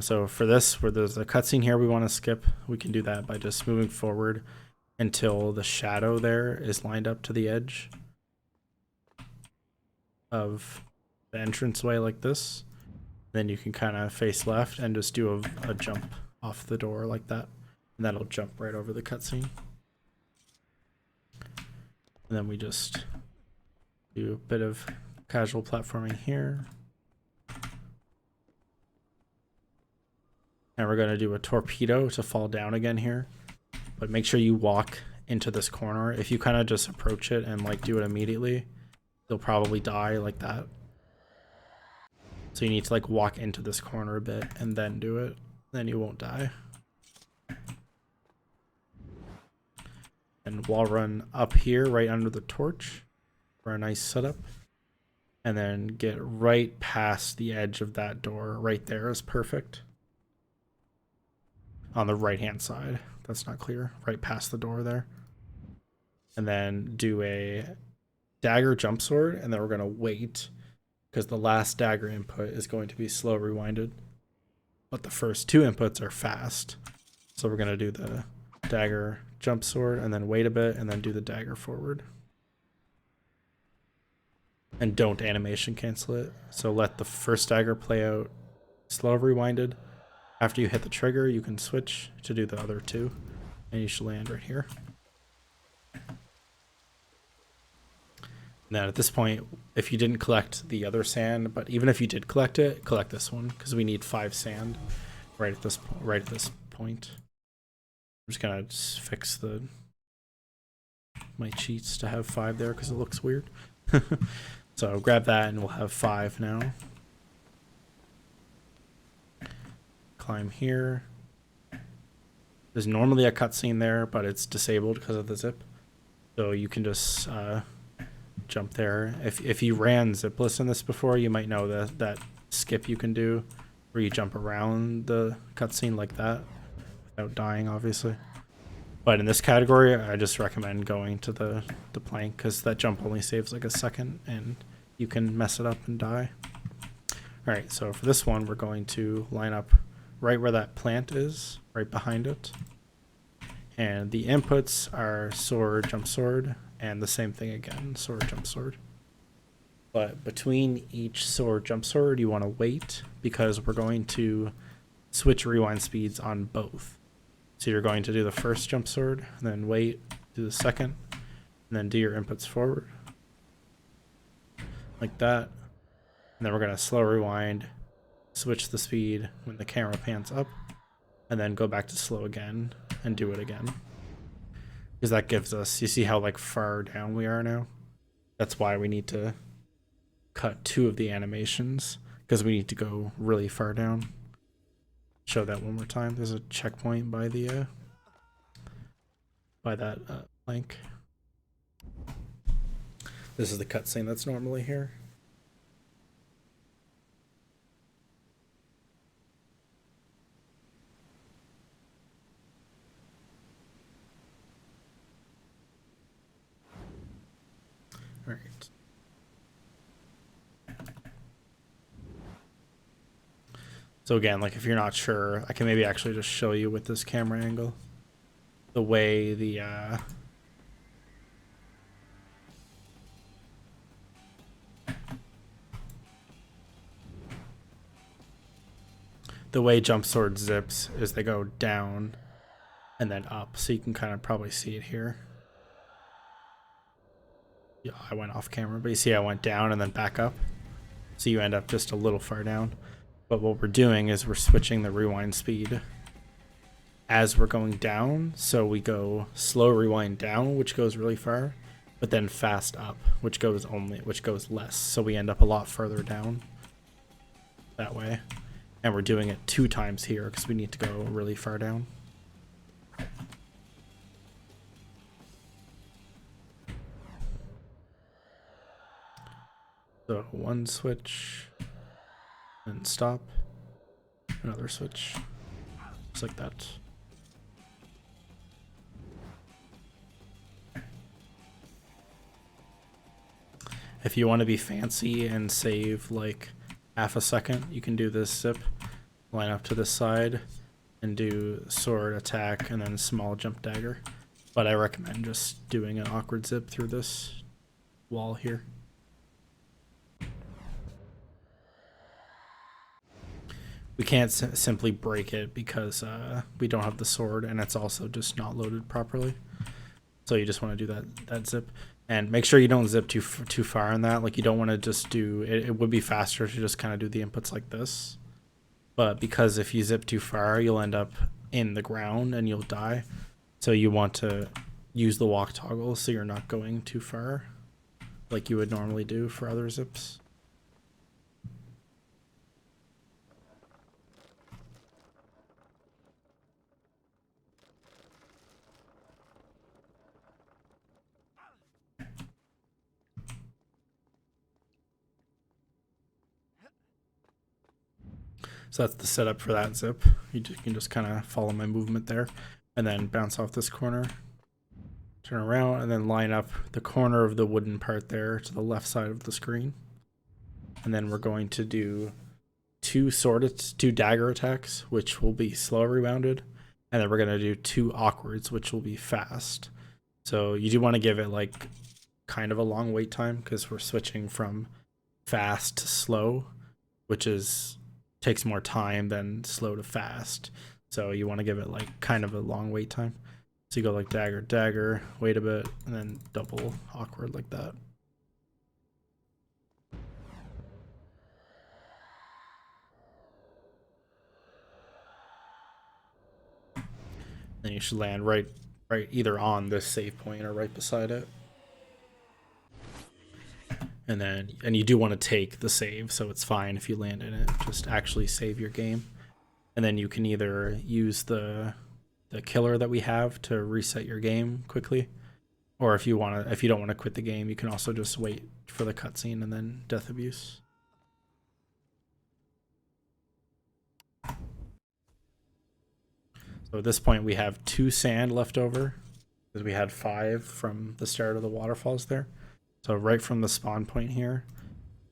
So for this, where there's a cutscene here we want to skip, we can do that by just moving forward until the shadow there is lined up to the edge of the entranceway like this. Then you can kind of face left and just do a jump off the door like that. And that'll jump right over the cutscene. And then we just do a bit of casual platforming here. And we're going to do a torpedo to fall down again here. But make sure you walk into this corner. If you kind of just approach it and like do it immediately, you'll probably die like that. So you need to like walk into this corner a bit and then do it. Then you won't die. And wall run up here right under the torch for a nice setup. And then get right past the edge of that door. Right there is perfect. On the right hand side. That's not clear. Right past the door there. And then do a dagger jump sword. And then we're going to wait because the last dagger input is going to be slow rewinded, but the first two inputs are fast. So we're going to do the dagger jump sword and then wait a bit and then do the dagger forward. And don't animation cancel it. So let the first dagger play out slow rewinded. After you hit the trigger, you can switch to do the other two, and you should land right here. Now at this point, if you didn't collect the other sand, but even if you did collect it, collect this one because we need 5 sand right at this point. I'm just gonna fix my cheats to have 5 there because it looks weird. So grab that and we'll have 5 now. Climb here. There's normally a cutscene there, but it's disabled because of the zip. So you can just jump there. If you ran zipless in this before, you might know that skip you can do where you jump around the cutscene like that without dying, obviously. But in this category, I just recommend going to the plank because that jump only saves like a second and you can mess it up and die. All right, so for this one, we're going to line up right where that plant is, right behind it. And the inputs are sword, jump sword, and the same thing again, sword, jump sword. But between each sword, jump sword, you want to wait because we're going to switch rewind speeds on both. So you're going to do the first jump sword, then wait, do the second, and then do your inputs forward. Like that. And then we're going to slow rewind, switch the speed when the camera pans up, and then go back to slow again and do it again. Because that gives us, you see how like far down we are now? That's why we need to cut 2 of the animations because we need to go really far down. Show that one more time. There's a checkpoint by the plank. This is the cutscene that's normally here. All right. So again, like if you're not sure, I can maybe actually just show you with this camera angle the way the way jump sword zips is they go down and then up. So you can kind of probably see it here. Yeah, I went off camera, but you see I went down and then back up. So you end up just a little far down. But what we're doing is we're switching the rewind speed as we're going down. So we go slow rewind down, which goes really far, but then fast up, which goes less. So we end up a lot further down that way. And we're doing it 2 times here because we need to go really far down. So 1 switch, and stop, another switch, just like that. If you want to be fancy and save like half a second, you can do this zip, line up to this side, and do sword attack and then small jump dagger. But I recommend just doing an awkward zip through this wall here. We can't simply break it because we don't have the sword and it's also just not loaded properly. So you just want to do that zip. And make sure you don't zip too far on that. Like you don't want to just do it. It would be faster to just kind of do the inputs like this. But because if you zip too far, you'll end up in the ground and you'll die. So you want to use the walk toggle so you're not going too far like you would normally do for other zips. So that's the setup for that zip. You can just kind of follow my movement there and then bounce off this corner, turn around, and then line up the corner of the wooden part there to the left side of the screen. and then we're going to do two dagger attacks, which will be slow rebounded, and then we're going to do two awkwards, which will be fast. So you do want to give it like kind of a long wait time because we're switching from fast to slow, which takes more time than slow to fast. So you want to give it like kind of a long wait time. So you go like dagger, dagger, wait a bit, and then double awkward like that. Then you should land right either on this save point or right beside it. And you do want to take the save, so it's fine if you land in it. Just actually save your game. And then you can either use the killer that we have to reset your game quickly, or if you don't want to quit the game, you can also just wait for the cutscene and then death abuse. So at this point we have 2 sand left over because we had 5 from the start of the waterfalls there. So right from the spawn point here,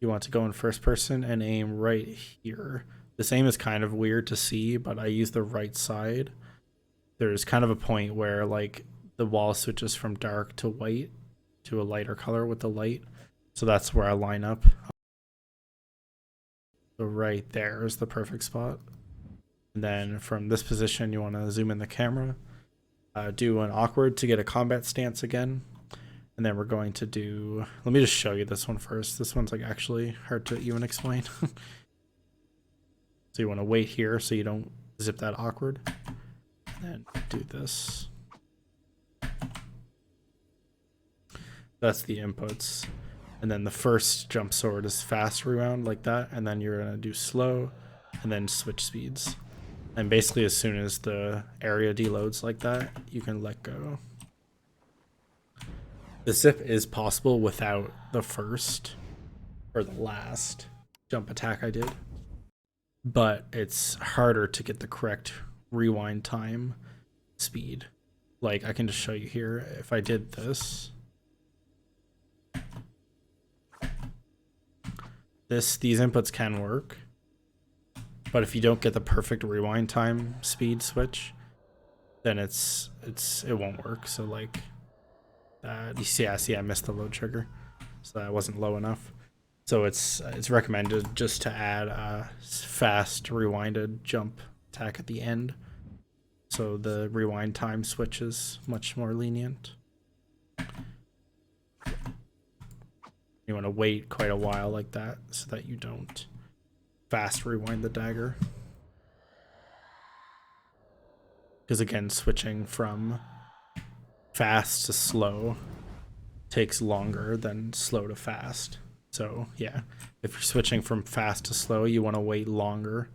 you want to go in first person and aim right here. This aim is kind of weird to see, but I use the right side. There's kind of a point where like the wall switches from dark to white to a lighter color with the light. So that's where I line up. So right there is the perfect spot. And then from this position, you want to zoom in the camera, do an awkward to get a combat stance again. And then we're going to do, let me just show you this one first. This one's like actually hard to even explain. So you want to wait here so you don't zip that awkward. And do this. That's the inputs. And then the first jump sword is fast rewound like that. And then you're going to do slow and then switch speeds. And basically as soon as the area deloads like that, you can let go. The zip is possible without the first or the last jump attack I did, but it's harder to get the correct rewind time speed. Like I can just show you here. If I did this, these inputs can work, but if you don't get the perfect rewind time speed switch, then it won't work. So like you see, I missed the load trigger, so that wasn't low enough. So it's recommended just to add a fast rewinded jump attack at the end, so the rewind time switch is much more lenient. You want to wait quite a while like that so that you don't fast rewind the dagger, because again, switching from fast to slow takes longer than slow to fast. So yeah, if you're switching from fast to slow, you want to wait longer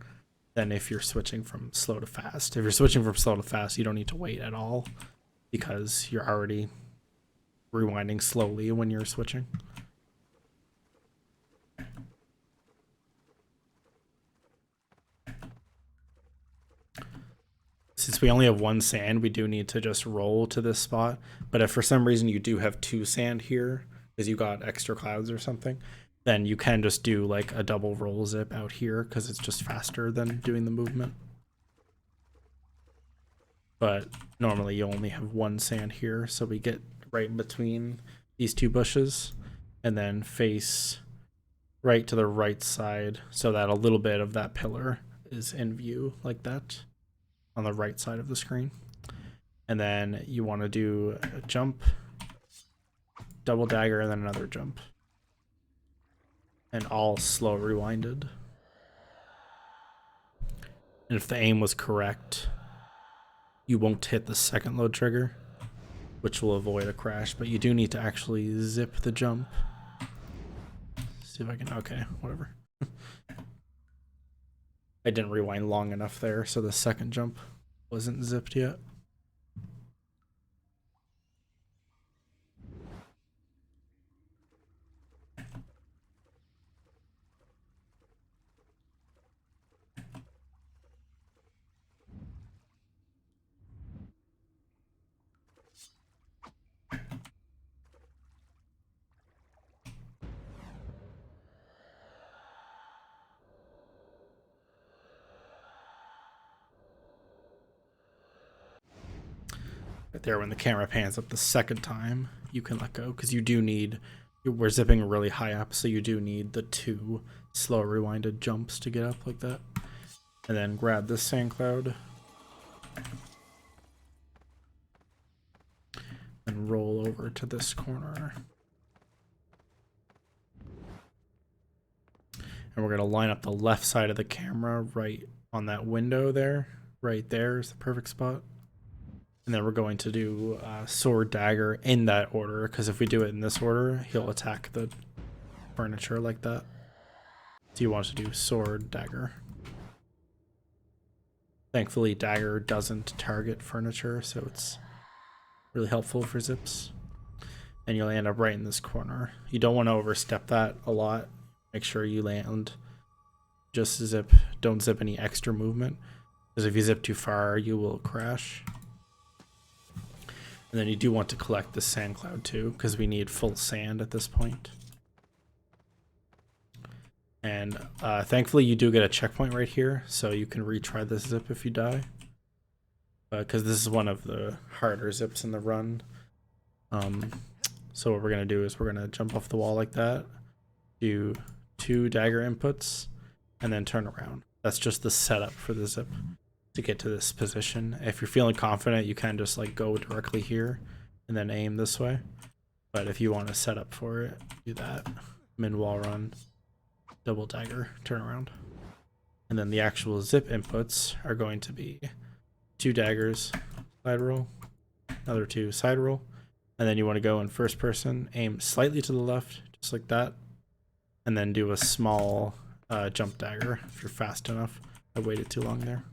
than if you're switching from slow to fast. If you're switching from slow to fast, you don't need to wait at all because you're already rewinding slowly when you're switching. Since we only have 1 sand, we do need to just roll to this spot. But if for some reason you do have 2 sand here, because you got extra clouds or something, then you can just do like a double roll zip out here because it's just faster than doing the movement. But normally you only have 1 sand here, so we get right between these 2 bushes and then face right to the right side so that a little bit of that pillar is in view like that on the right side of the screen. And then you want to do a jump, double dagger, and then another jump. And all slow rewinded. And if the aim was correct, you won't hit the second load trigger, which will avoid a crash, but you do need to actually zip the jump. See if I can, okay, whatever. I didn't rewind long enough there, so the second jump wasn't zipped yet. Right there, when the camera pans up the second time, you can let go, because you do need, we're zipping really high up, so you do need the 2 slow rewinded jumps to get up like that. And then grab this sand cloud and roll over to this corner. And we're going to line up the left side of the camera right on that window there. Right there is the perfect spot. And then we're going to do sword, dagger in that order, because if we do it in this order, he'll attack the furniture like that. So you want to do sword, dagger. Thankfully, dagger doesn't target furniture, so it's really helpful for zips. And you'll end up right in this corner. You don't want to overstep that a lot. Make sure you land just zip. Don't zip any extra movement, because if you zip too far, you will crash. And then you do want to collect the sand cloud too, because we need full sand at this point. And thankfully you do get a checkpoint right here, so you can retry this zip if you die. Because this is one of the harder zips in the run. So what we're going to do is we're going to jump off the wall like that, do 2 dagger inputs, and then turn around. That's just the setup for the zip to get to this position. If you're feeling confident, you can just like go directly here and then aim this way. But if you want to set up for it, do that. Mid wall run, double dagger, turn around. And then the actual zip inputs are going to be 2 daggers, side roll, another 2 side roll. And then you want to go in first person, aim slightly to the left, just like that. And then do a small jump dagger if you're fast enough. I waited too long there.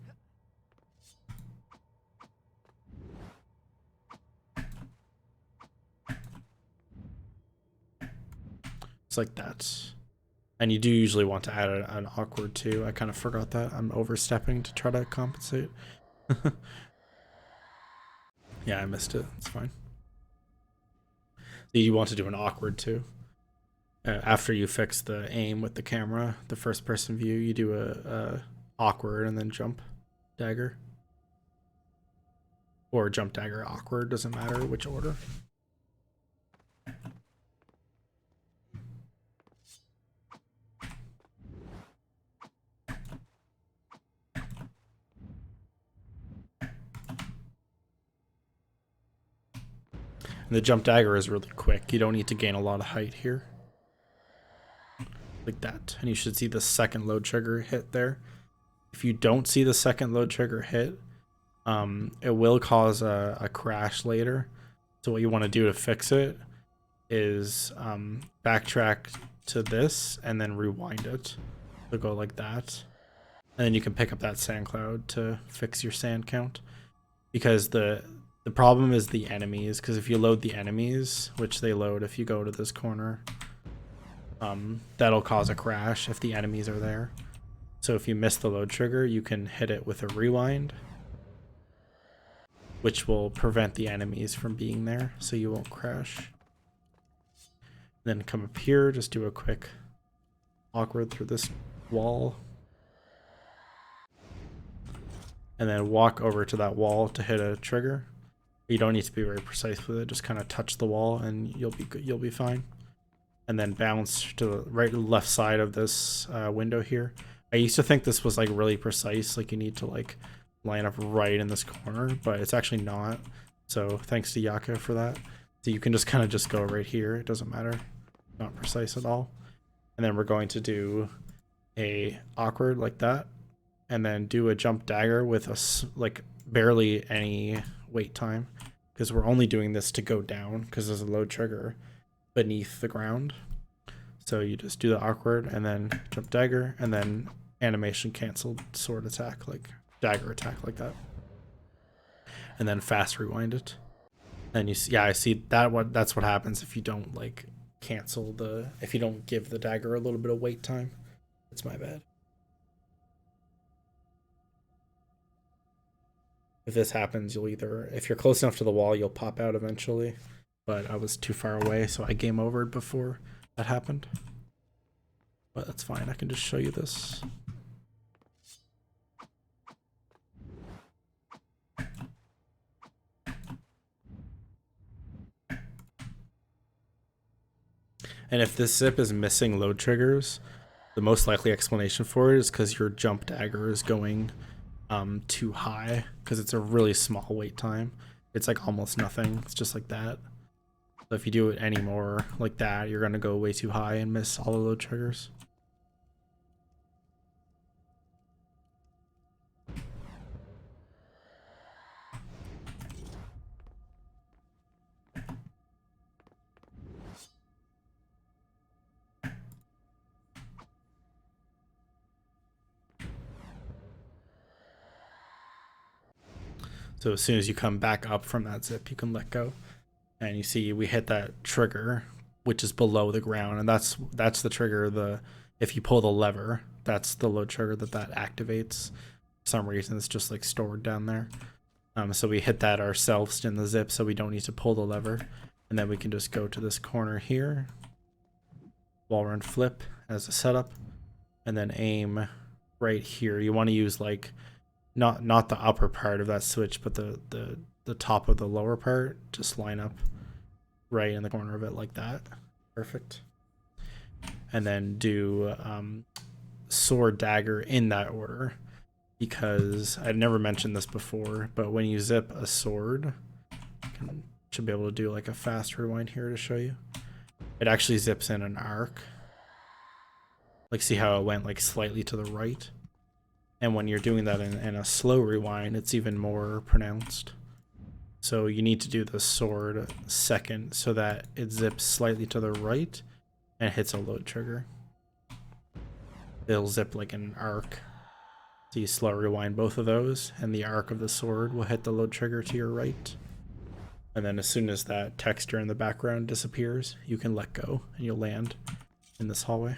It's like that. And you do usually want to add an awkward too. I kind of forgot that. I'm overstepping to try to compensate. Yeah, I missed it. It's fine. So you want to do an awkward too. After you fix the aim with the camera, the first person view, you do a awkward and then jump dagger. Or jump dagger awkward, doesn't matter which order. And the jump dagger is really quick. You don't need to gain a lot of height here. Like that. And you should see the second load trigger hit there. If you don't see the second load trigger hit, it will cause a crash later. So what you want to do to fix it is backtrack to this and then rewind it. So go like that. And then you can pick up that sand cloud to fix your sand count. Because the problem is the enemies, because if you load the enemies, which they load if you go to this corner, that'll cause a crash if the enemies are there. So if you miss the load trigger, you can hit it with a rewind, which will prevent the enemies from being there, so you won't crash. Then come up here, just do a quick awkward through this wall. And then walk over to that wall to hit a trigger. You don't need to be very precise with it. Just kind of touch the wall and you'll be good. You'll be fine. And then bounce to the right to the left side of this window here. I used to think this was like really precise, like you need to like line up right in this corner, but it's actually not. So thanks to Yaka for that. So you can just kind of just go right here. It doesn't matter. Not precise at all. And then we're going to do a awkward like that, and then do a jump dagger with a like barely any wait time, because we're only doing this to go down because there's a load trigger beneath the ground. So you just do the awkward and then jump dagger and then animation canceled sword attack, like dagger attack like that, and then fast rewind it. And you see, yeah, I see that. That's what happens if you don't like cancel the, if you don't give the dagger a little bit of wait time. It's my bad. If this happens, you'll either, if you're close enough to the wall, you'll pop out eventually. But I was too far away, so I game overed before that happened. But that's fine, I can just show you this. And if this zip is missing load triggers, the most likely explanation for it is because your jump dagger is going too high, because it's a really small wait time. It's like almost nothing. It's just like that. So if you do it any more like that, you're gonna go way too high and miss all the load triggers. So as soon as you come back up from that zip, you can let go. And you see we hit that trigger, which is below the ground, and that's the trigger. If you pull the lever, that's the load trigger that activates. For some reason, it's just like stored down there. So we hit that ourselves in the zip, so we don't need to pull the lever, and then we can just go to this corner here, wall run flip as a setup, and then aim right here. You want to use like not the upper part of that switch, but the top of the lower part. Just line up right in the corner of it like that. Perfect. And then do sword dagger in that order, because I've never mentioned this before, but when you zip a sword, should be able to do like a fast rewind here to show you. It actually zips in an arc. Like, see how it went like slightly to the right? And when you're doing that in a slow rewind, it's even more pronounced. So you need to do the sword second so that it zips slightly to the right and hits a load trigger. It'll zip like an arc. So you slow rewind both of those, and the arc of the sword will hit the load trigger to your right. And then as soon as that texture in the background disappears, you can let go and you'll land in this hallway.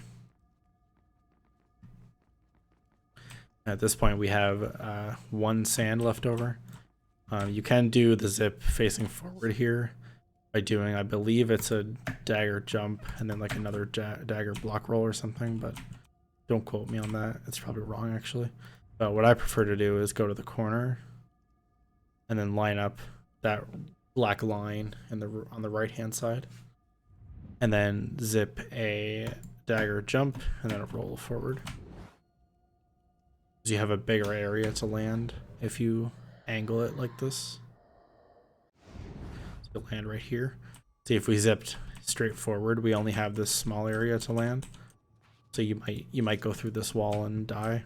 At this point, we have 1 sand left over. You can do the zip facing forward here by doing, I believe it's a dagger jump and then like another dagger block roll or something, but don't quote me on that. It's probably wrong actually. But what I prefer to do is go to the corner and then line up that black line on the right hand side, and then zip a dagger jump and then a roll forward. You have a bigger area to land if you angle it like this. So land right here. See, if we zipped straight forward, we only have this small area to land. So you might go through this wall and die.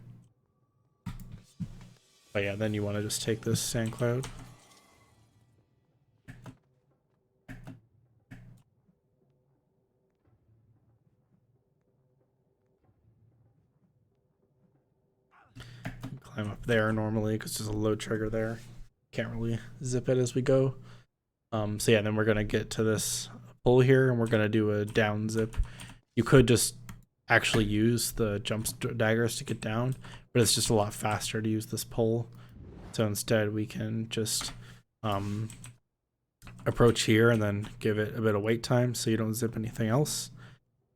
But yeah, then you want to just take this sand cloud. Climb up there normally because there's a load trigger there. Can't really zip it as we go. So yeah, then we're gonna get to this pull here, and we're gonna do a down zip. You could just actually use the jump daggers to get down, but it's just a lot faster to use this pull. So instead, we can just approach here and then give it a bit of wait time so you don't zip anything else,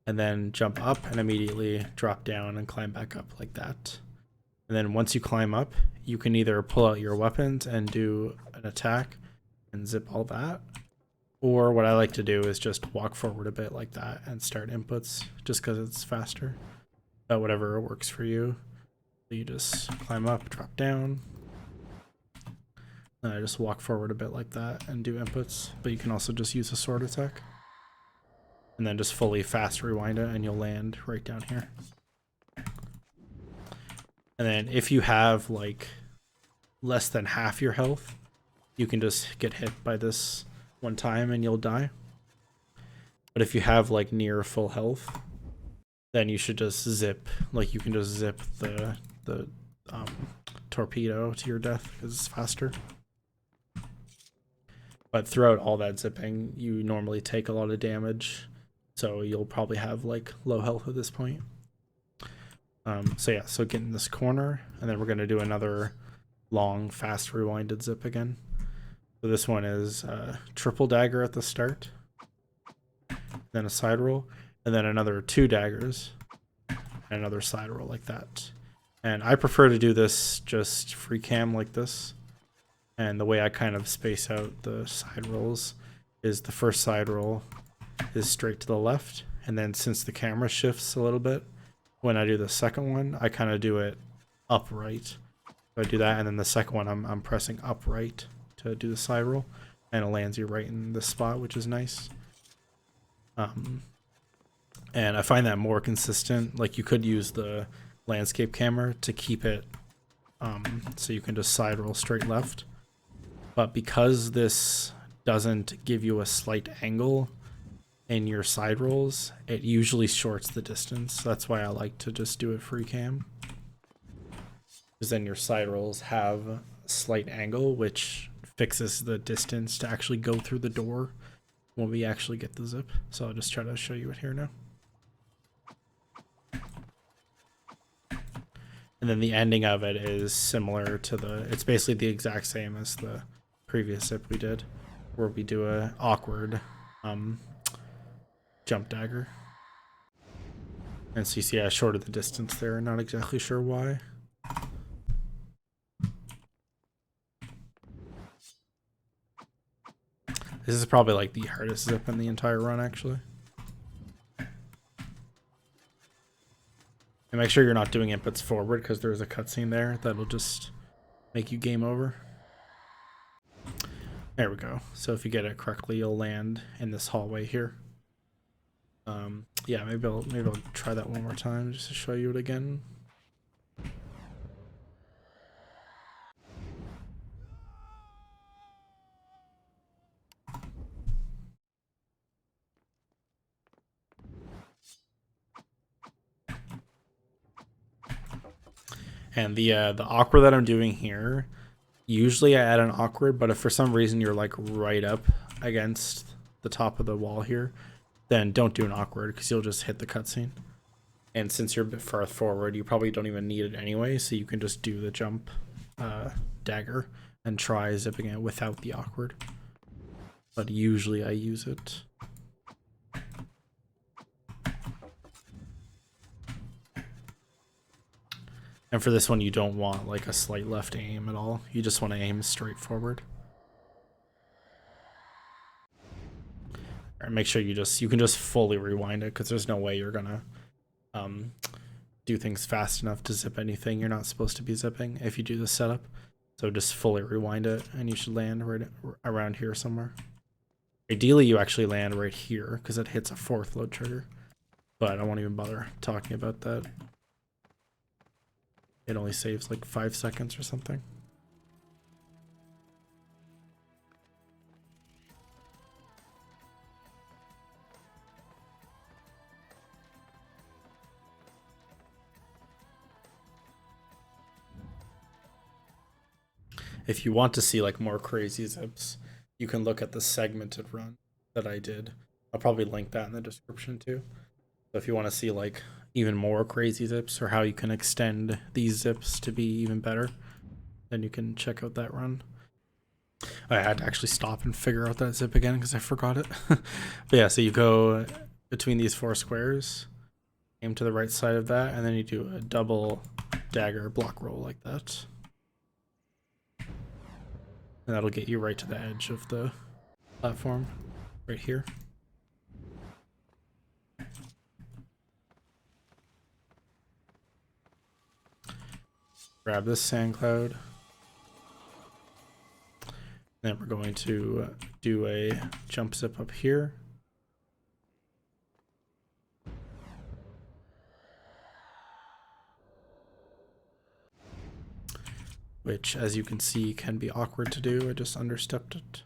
and then jump up and immediately drop down and climb back up like that. And then once you climb up, you can either pull out your weapons and do an attack and zip all that, or what I like to do is just walk forward a bit like that and start inputs just because it's faster. But whatever works for you. So you just climb up, drop down, and I just walk forward a bit like that and do inputs. But you can also just use a sword attack and then just fully fast rewind it and you'll land right down here. And then if you have like less than half your health, you can just get hit by this one time and you'll die. But if you have like near full health, then you should just zip. Like you can just zip the torpedo to your death because it's faster. But throughout all that zipping, you normally take a lot of damage, so you'll probably have like low health at this point. So yeah, so get in this corner, and then we're going to do another long, fast rewinded zip again. So this one is triple dagger at the start, then a side roll, and then another 2 daggers, and another side roll like that. And I prefer to do this just free cam like this. And the way I kind of space out the side rolls is the first side roll is straight to the left, And then since the camera shifts a little bit, when I do the second one, I kind of do it upright. So I do that, and then the second one, I'm pressing upright to do the side roll, and it lands you right in the spot, which is nice. And I find that more consistent. Like, you could use the landscape camera to keep it so you can just side roll straight left. But because this doesn't give you a slight angle in your side rolls, it usually shorts the distance. That's why I like to just do it free cam. Because then your side rolls have a slight angle, which fixes the distance to actually go through the door when we actually get the zip. So I'll just try to show you it here now. And then the ending of it is similar to it's basically the exact same as the previous zip we did, where we do a awkward jump dagger. And so you see I shorted the distance there, not exactly sure why. This is probably like the hardest zip in the entire run, actually. And make sure you're not doing inputs forward, because there's a cutscene there that'll just make you game over. There we go. So if you get it correctly, you'll land in this hallway here. Yeah, maybe I'll try that one more time just to show you it again. And the awkward that I'm doing here, usually I add an awkward, but if for some reason you're like right up against the top of the wall here, then don't do an awkward, because you'll just hit the cutscene. And since you're a bit far forward, you probably don't even need it anyway, so you can just do the jump dagger and try zipping it without the awkward. But usually I use it. And for this one, you don't want like a slight left aim at all. You just want to aim straight forward. Or make sure you can just fully rewind it, because there's no way you're gonna do things fast enough to zip anything you're not supposed to be zipping if you do the setup. So just fully rewind it, and you should land right around here somewhere. Ideally, you actually land right here, because it hits a 4th load trigger. But I won't even bother talking about that. It only saves like 5 seconds or something. If you want to see like more crazy zips, you can look at the segmented run that I did. I'll probably link that in the description too. So if you want to see like even more crazy zips, or how you can extend these zips to be even better, then you can check out that run. I had to actually stop and figure out that zip again because I forgot it. But yeah, so you go between these 4 squares, aim to the right side of that, and then you do a double dagger block roll like that. And that'll get you right to the edge of the platform, right here. Grab this sand cloud. Then we're going to do a jump zip up here. Which, as you can see, can be awkward to do. I just understepped it.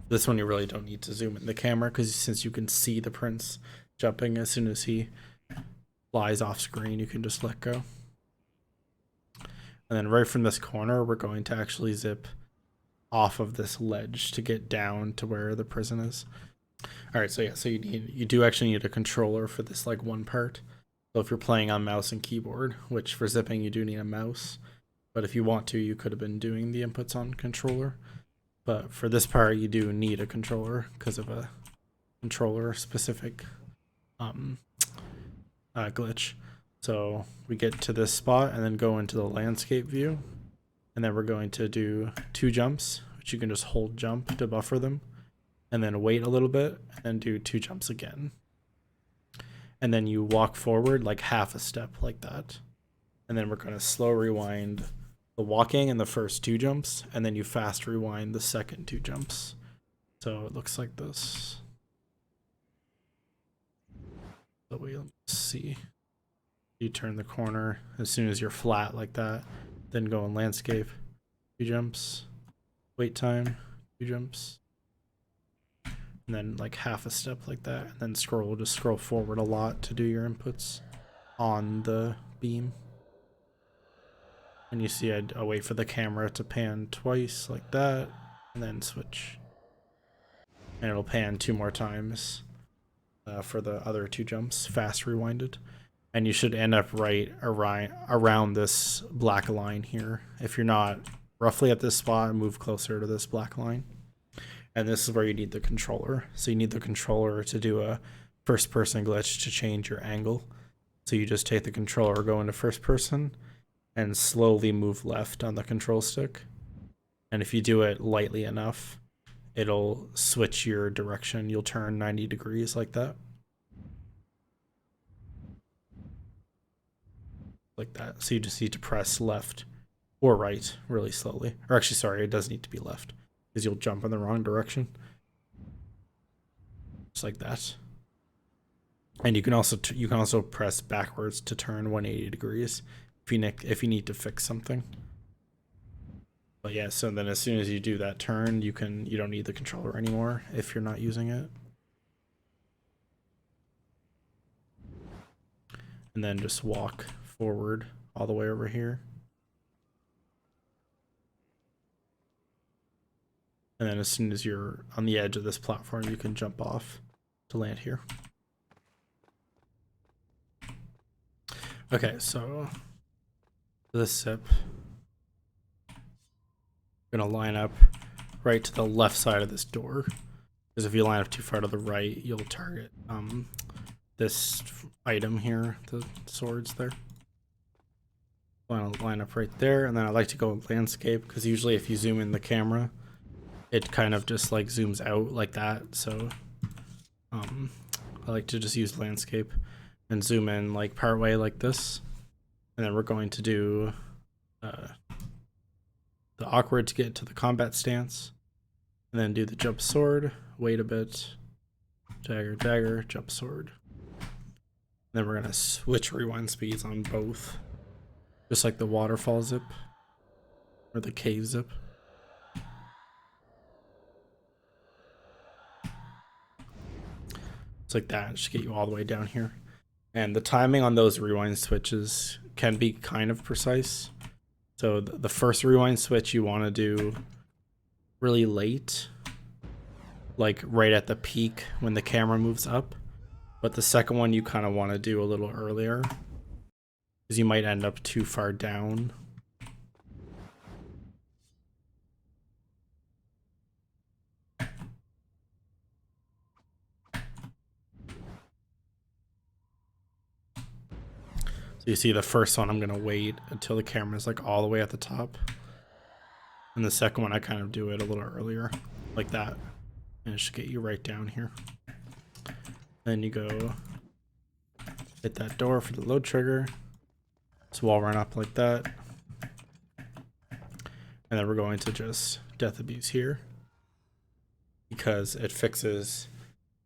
This one you really don't need to zoom in the camera, because since you can see the prince jumping as soon as he flies off screen, you can just let go. And then right from this corner, we're going to actually zip off of this ledge to get down to where the prison is. All right, so yeah, so you do actually need a controller for this like one part. So if you're playing on mouse and keyboard, which for zipping you do need a mouse, but if you want to, you could have been doing the inputs on controller. But for this part, you do need a controller because of a controller specific glitch. So we get to this spot and then go into the landscape view. And then we're going to do 2 jumps, which you can just hold jump to buffer them, and then wait a little bit and do 2 jumps again. And then you walk forward like half a step like that. And then we're going to slow rewind the walking and the first 2 jumps, and then you fast rewind the second 2 jumps. So it looks like this. So we'll see. You turn the corner as soon as you're flat like that, then go in landscape, 2 jumps, wait time, 2 jumps, and then like half a step like that, and then scroll, just scroll forward a lot to do your inputs on the beam. And you see I'll wait for the camera to pan twice like that, and then switch. And it'll pan 2 more times for the other 2 jumps, fast rewinded. And you should end up right around this black line here. If you're not roughly at this spot, move closer to this black line. And this is where you need the controller. So you need the controller to do a first person glitch to change your angle. So you just take the controller, go into first person, and slowly move left on the control stick. And if you do it lightly enough, it'll switch your direction. You'll turn 90 degrees like that. Like that. So you just need to press left or right really slowly. Or actually, sorry, it does need to be left because you'll jump in the wrong direction. Just like that. And you can also press backwards to turn 180 degrees if you need to fix something. But yeah, so then as soon as you do that turn, you don't need the controller anymore if you're not using it. And then just walk forward all the way over here. And then as soon as you're on the edge of this platform, you can jump off to land here. Okay, so this zip, I'm gonna line up right to the left side of this door, because if you line up too far to the right, you'll target this item here, the swords there. Line up right there, and then I like to go landscape because usually if you zoom in the camera, it kind of just like zooms out like that. So I like to just use landscape and zoom in like partway like this, and then we're going to do the awkward to get to the combat stance, and then do the jump sword, wait a bit, dagger, dagger, jump sword. And then we're gonna switch rewind speeds on both, just like the waterfall zip or the cave zip. It's like that, just get you all the way down here. And the timing on those rewind switches can be kind of precise. So the first rewind switch you want to do really late, like right at the peak when the camera moves up. But the second one you kind of want to do a little earlier, because you might end up too far down. So you see the first one, I'm going to wait until the camera's like all the way at the top. And the second one, I kind of do it a little earlier, like that. And it should get you right down here. Then you go hit that door for the load trigger. So wall run up like that. And then we're going to just death abuse here, because it fixes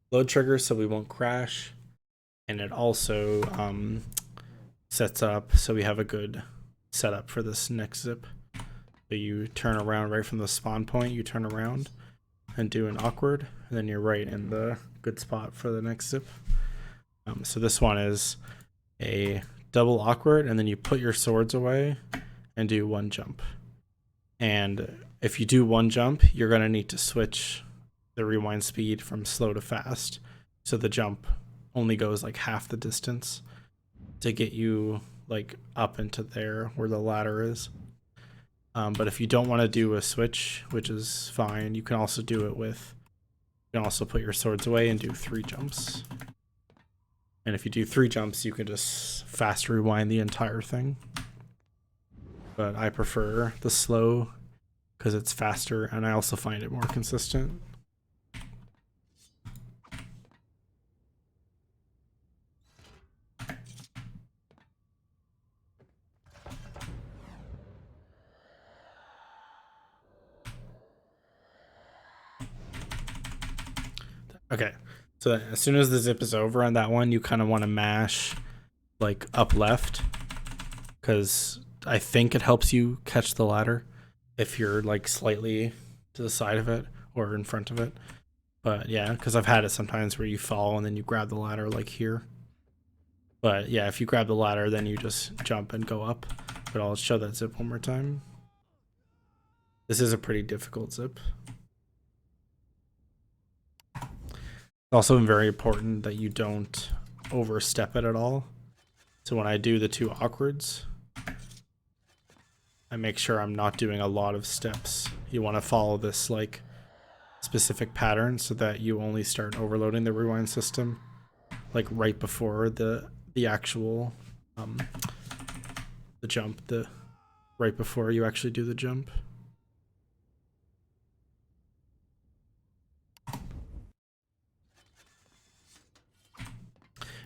load triggers so we won't crash. And it also sets up so we have a good setup for this next zip. So you turn around right from the spawn point, you turn around and do an awkward, and then you're right in the good spot for the next zip. So this one is a double awkward, and then you put your swords away and do 1 jump. And if you do 1 jump, you're going to need to switch the rewind speed from slow to fast. So the jump only goes like half the distance to get you like up into there where the ladder is. But if you don't want to do a switch, which is fine, you can also do it with, you can also put your swords away and do 3 jumps. And if you do 3 jumps, you can just fast rewind the entire thing. but I prefer the slow because it's faster and I also find it more consistent. Okay, so as soon as the zip is over on that one, you kind of want to mash like up left, because I think it helps you catch the ladder if you're like slightly to the side of it or in front of it. But yeah, because I've had it sometimes where you fall and then you grab the ladder like here. But yeah, if you grab the ladder, then you just jump and go up. But I'll show that zip one more time. This is a pretty difficult zip. Also very important that you don't overstep it at all. So when I do the two awkwards, I make sure I'm not doing a lot of steps. You want to follow this like specific pattern so that you only start overloading the rewind system like right before the actual the jump, the right before you actually do the jump.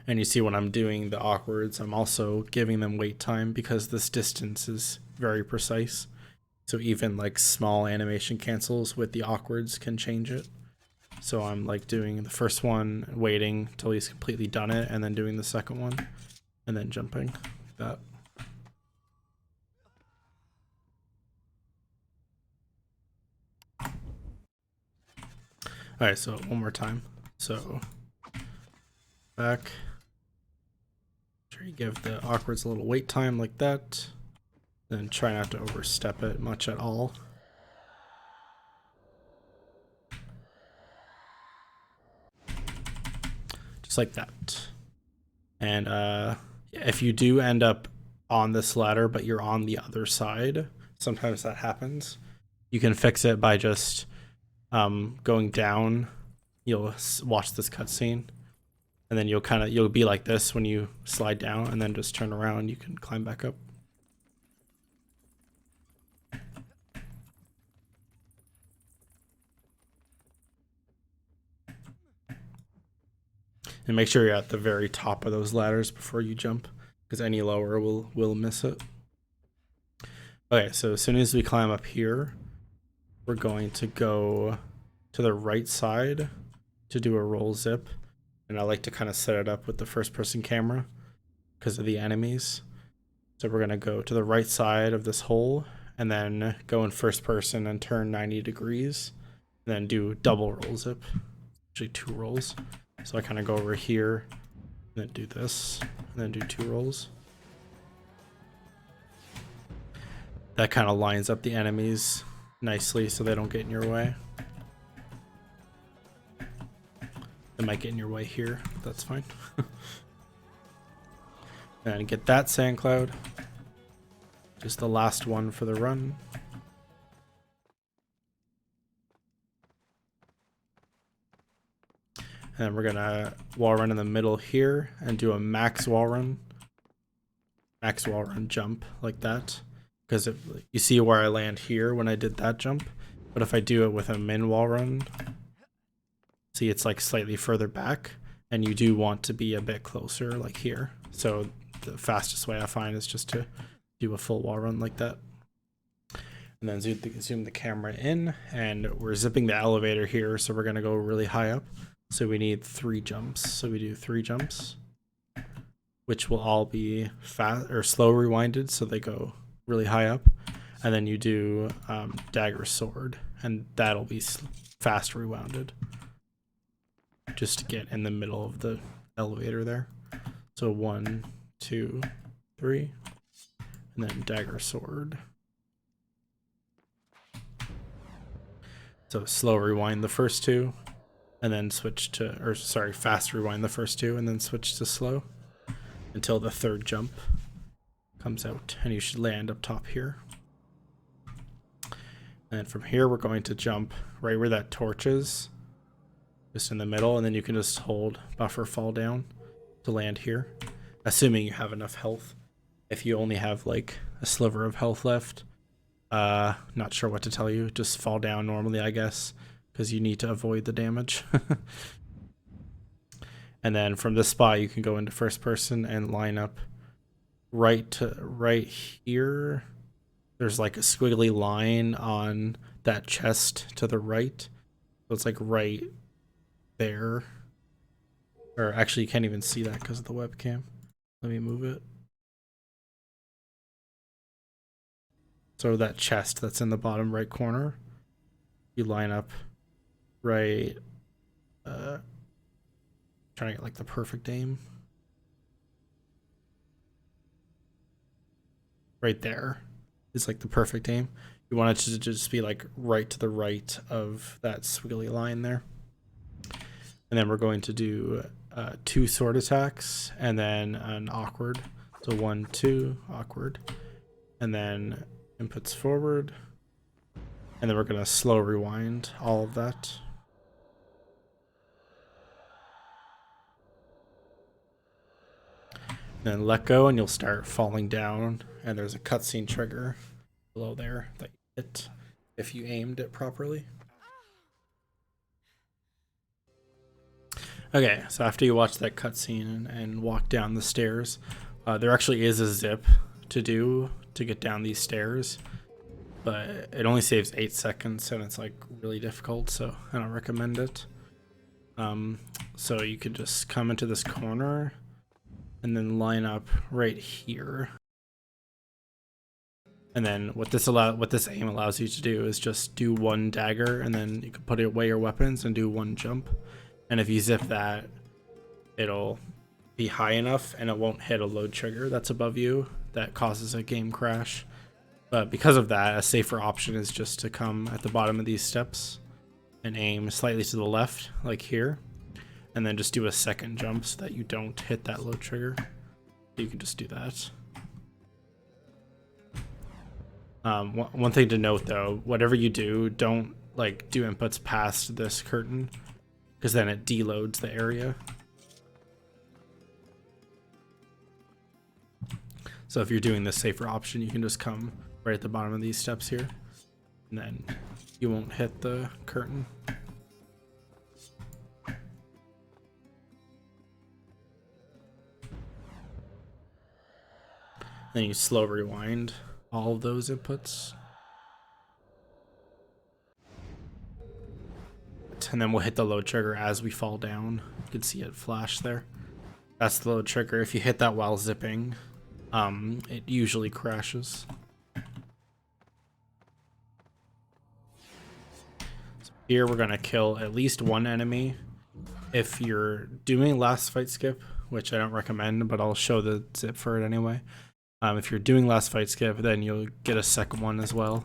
And you see when I'm doing the awkwards, I'm also giving them wait time because this distance is very precise. So even like small animation cancels with the awkwards can change it. So I'm like doing the first one, waiting till he's completely done it, and then doing the second one, and then jumping like that. All right, so one more time. So back. Sure you give the awkwards a little wait time like that. Then try not to overstep it much at all. Just like that. And if you do end up on this ladder, but you're on the other side, sometimes that happens. You can fix it by just going down. You'll watch this cutscene, and then you'll be like this when you slide down, and then just turn around. You can climb back up. And make sure you're at the very top of those ladders before you jump, because any lower will miss it. Okay, so as soon as we climb up here, we're going to go to the right side to do a roll zip. And I like to kind of set it up with the first person camera because of the enemies. So we're going to go to the right side of this hole and then go in first person and turn 90 degrees. And then do double roll zip, actually 2 rolls. So I kind of go over here and then do this and then do 2 rolls. That kind of lines up the enemies nicely so they don't get in your way. They might get in your way here, but that's fine. And get that sand cloud. Just the last one for the run. And we're gonna wall run in the middle here and do a max wall run jump like that. Because you see where I land here when I did that jump, but if I do it with a min wall run, see it's like slightly further back, and you do want to be a bit closer like here. So the fastest way I find is just to do a full wall run like that. And then zoom the camera in, and we're zipping the elevator here, so we're gonna go really high up. So we need 3 jumps. So we do 3 jumps, which will all be fast or slow rewinded, so they go really high up. And then you do dagger sword, and that'll be fast rewounded, just to get in the middle of the elevator there. So 1, 2, 3, and then dagger sword. So slow rewind the first 2, and then switch to, or sorry, fast rewind the first 2, and then switch to slow until the 3rd jump comes out, and you should land up top here. And from here, we're going to jump right where that torch is, just in the middle, and then you can just hold buffer fall down to land here, assuming you have enough health. If you only have like a sliver of health left. Not sure what to tell you. Just fall down normally, I guess, because you need to avoid the damage. And then from this spot, you can go into first person and line up right here. There's like a squiggly line on that chest to the right. So it's like right there. Or actually, you can't even see that because of the webcam. Let me move it. So that chest that's in the bottom right corner, you line up right, trying to get like the perfect aim. Right there is like the perfect aim. You want it to just be like right to the right of that squiggly line there. And then we're going to do 2 sword attacks and then an awkward. So 1, 2, awkward. And then inputs forward. And then we're going to slow rewind all of that. Then let go and you'll start falling down. And there's a cutscene trigger below there that you hit if you aimed it properly. Okay, so after you watch that cutscene and walk down the stairs, there actually is a zip to do to get down these stairs, but it only saves 8 seconds and it's like really difficult, so I don't recommend it. So you could just come into this corner and then line up right here. And then what this aim allows you to do is just do 1 dagger, and then you can put away your weapons and do 1 jump. And if you zip that, it'll be high enough and it won't hit a load trigger that's above you that causes a game crash. But because of that, a safer option is just to come at the bottom of these steps and aim slightly to the left, like here, and then just do a second jump so that you don't hit that load trigger. You can just do that. One thing to note though, whatever you do, don't like do inputs past this curtain, because then it deloads the area. So if you're doing the safer option, you can just come right at the bottom of these steps here, and then you won't hit the curtain. Then you slow rewind all of those inputs. And then we'll hit the load trigger as we fall down. You can see it flash there. That's the load trigger. If you hit that while zipping, it usually crashes. So here we're gonna kill at least 1 enemy. If you're doing last fight skip, which I don't recommend, but I'll show the zip for it anyway. If you're doing last fight skip, then you'll get a second one as well.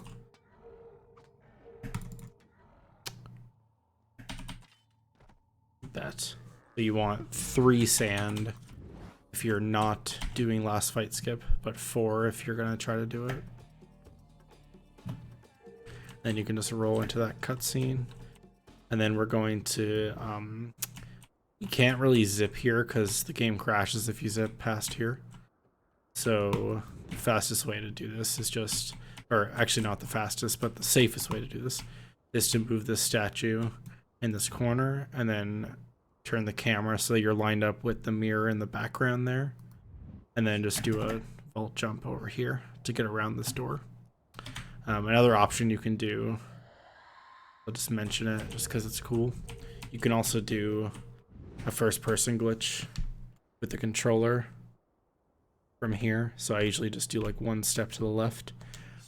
That. So you want 3 sand if you're not doing last fight skip, but 4 if you're gonna try to do it. Then you can just roll into that cutscene, and then we're going to you can't really zip here because the game crashes if you zip past here. So the fastest way to do this is just, or actually not the fastest, but the safest way to do this is to move this statue in this corner and then turn the camera so you're lined up with the mirror in the background there, and then just do a vault jump over here to get around this door. Another option you can do, I'll just mention it just because it's cool, you can also do a first person glitch with the controller from here. So I usually just do like 1 step to the left,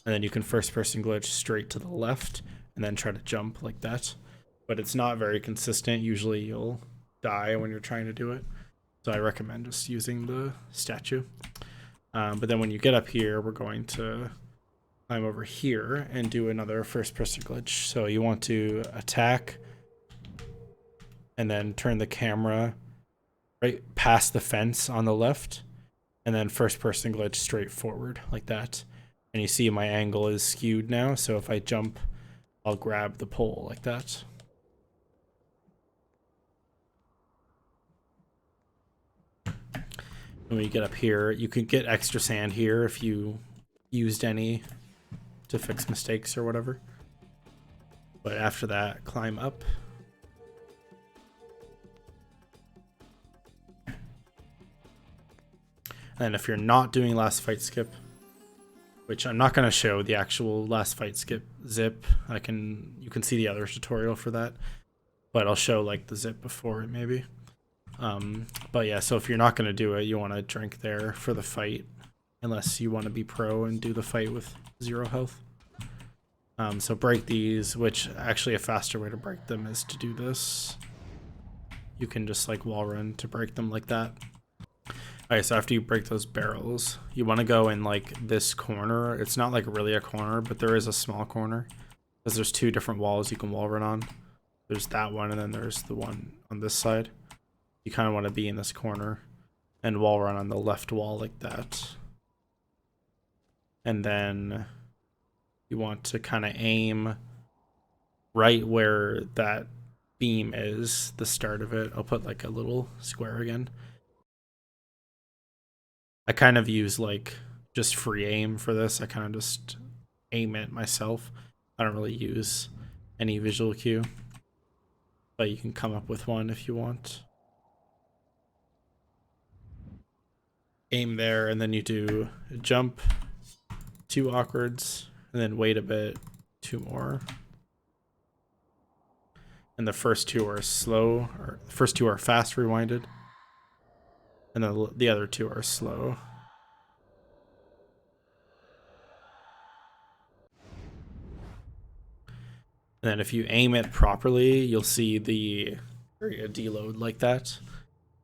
and then you can first person glitch straight to the left and then try to jump like that. But it's not very consistent. Usually you'll die when you're trying to do it. So I recommend just using the statue. But then when you get up here, we're going to climb over here and do another first person glitch. So you want to attack and then turn the camera right past the fence on the left, and then first person glitch straight forward like that. And you see my angle is skewed now, so if I jump, I'll grab the pole like that. When you get up here, you can get extra sand here if you used any to fix mistakes or whatever. But after that, climb up. And if you're not doing last fight skip, which I'm not going to show the actual last fight skip zip, you can see the other tutorial for that, but I'll show like the zip before it maybe. But yeah, so if you're not going to do it, you want to drink there for the fight, unless you want to be pro and do the fight with 0 health. So break these, which actually a faster way to break them is to do this. You can just like wall run to break them like that. Alright, so after you break those barrels, you want to go in like this corner. It's not like really a corner, but there is a small corner, because there's 2 different walls you can wall run on. There's that one, and then there's the one on this side. You kind of want to be in this corner and wall run on the left wall like that. And then you want to kind of aim right where that beam is, the start of it. I'll put like a little square again. I kind of use like just free aim for this. I kind of just aim it myself. I don't really use any visual cue, but you can come up with one if you want. Aim there, and then you do a jump, 2 awkwards, and then wait a bit, 2 more. And the first 2 are slow, or the first 2 are fast rewinded, and then the other 2 are slow. And then if you aim it properly, you'll see the area deload like that.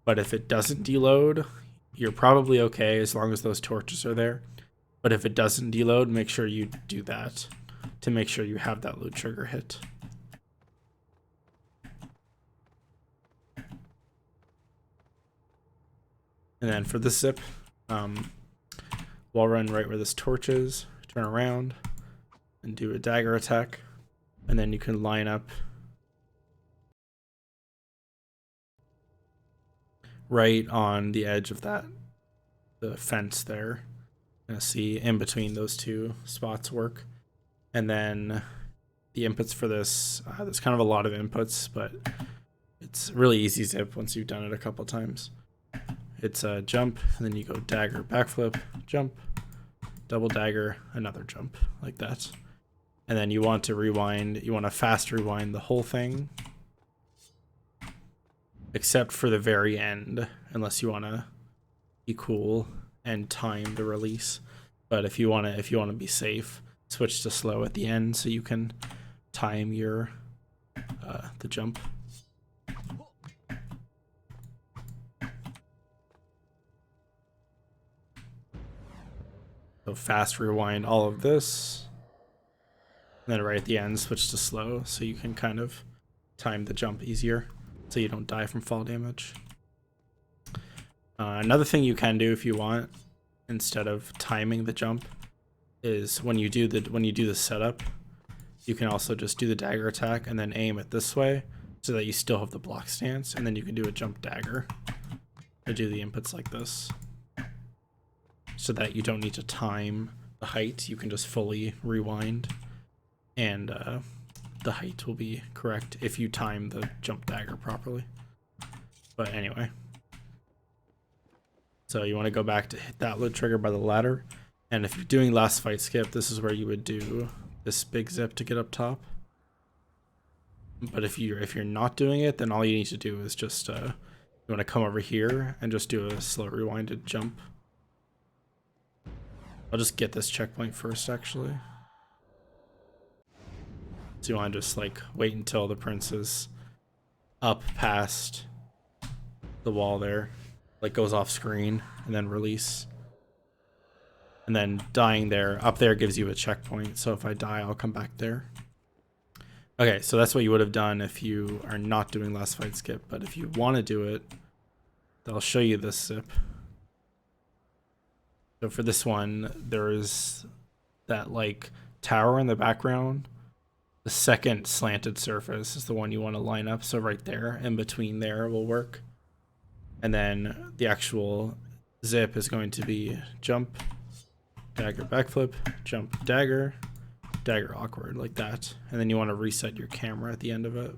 But if it doesn't deload, you're probably okay as long as those torches are there. But if it doesn't deload, make sure you do that to make sure you have that loot trigger hit. And then for this zip, wall run right where this torch is, turn around and do a dagger attack. And then you can line up right on the edge of the fence there. You're gonna see in between those 2 spots work. And then the inputs for this, there's kind of a lot of inputs, but it's really easy zip once you've done it a couple times. It's a jump, and then you go dagger, backflip, jump, double dagger, another jump, like that. And then you want to rewind, you want to fast rewind the whole thing, except for the very end, unless you want to be cool and time the release. But if you want to be safe, switch to slow at the end so you can time your the jump. So fast rewind all of this, and then right at the end switch to slow so you can kind of time the jump easier so you don't die from fall damage. Another thing you can do if you want, instead of timing the jump, is when you do the setup, you can also just do the dagger attack and then aim it this way so that you still have the block stance, and then you can do a jump dagger to do the inputs like this, so that you don't need to time the height. You can just fully rewind, and the height will be correct if you time the jump dagger properly. But anyway, so you want to go back to hit that loot trigger by the ladder, and if you're doing last fight skip, this is where you would do this big zip to get up top. But if you're not doing it, then all you need to do is just you want to come over here and just do a slow rewinded jump. I'll just get this checkpoint first, actually. So you want to just like wait until the prince is up past the wall there, like goes off screen, and then release. And then dying there, up there gives you a checkpoint. So if I die, I'll come back there. Okay, so that's what you would have done if you are not doing last fight skip. But if you want to do it, I'll show you this zip. So for this one, there is that like tower in the background. The second slanted surface is the one you want to line up. So right there, in between there will work. And then the actual zip is going to be jump, dagger backflip, jump dagger, dagger awkward, like that. And then you want to reset your camera at the end of it.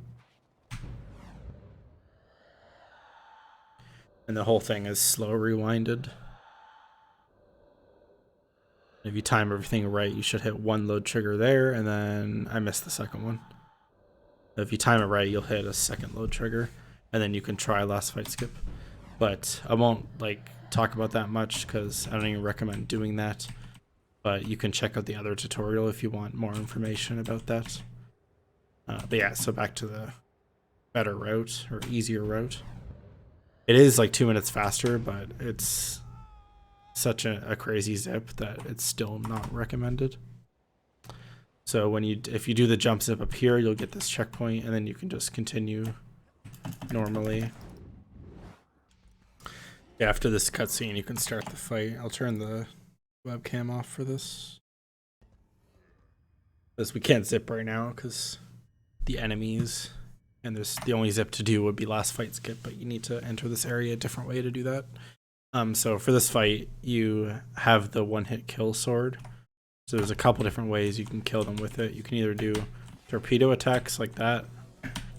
And the whole thing is slow rewinded. If you time everything right, you should hit one load trigger there, and then I missed the second one. If you time it right, you'll hit a second load trigger, and then you can try last fight skip. But I won't like talk about that much because I don't even recommend doing that. But you can check out the other tutorial if you want more information about that. But yeah, so back to the better route or easier route. It is like 2 minutes faster, but it's such a crazy zip that it's still not recommended. So when if you do the jump zip up here, you'll get this checkpoint, and then you can just continue normally. Yeah, after this cutscene, you can start the fight. I'll turn the webcam off for this, because we can't zip right now because the enemies, and there's the only zip to do would be last fight skip, but you need to enter this area a different way to do that. So for this fight, you have the one-hit kill sword. So there's a couple different ways you can kill them with it. You can either do torpedo attacks like that,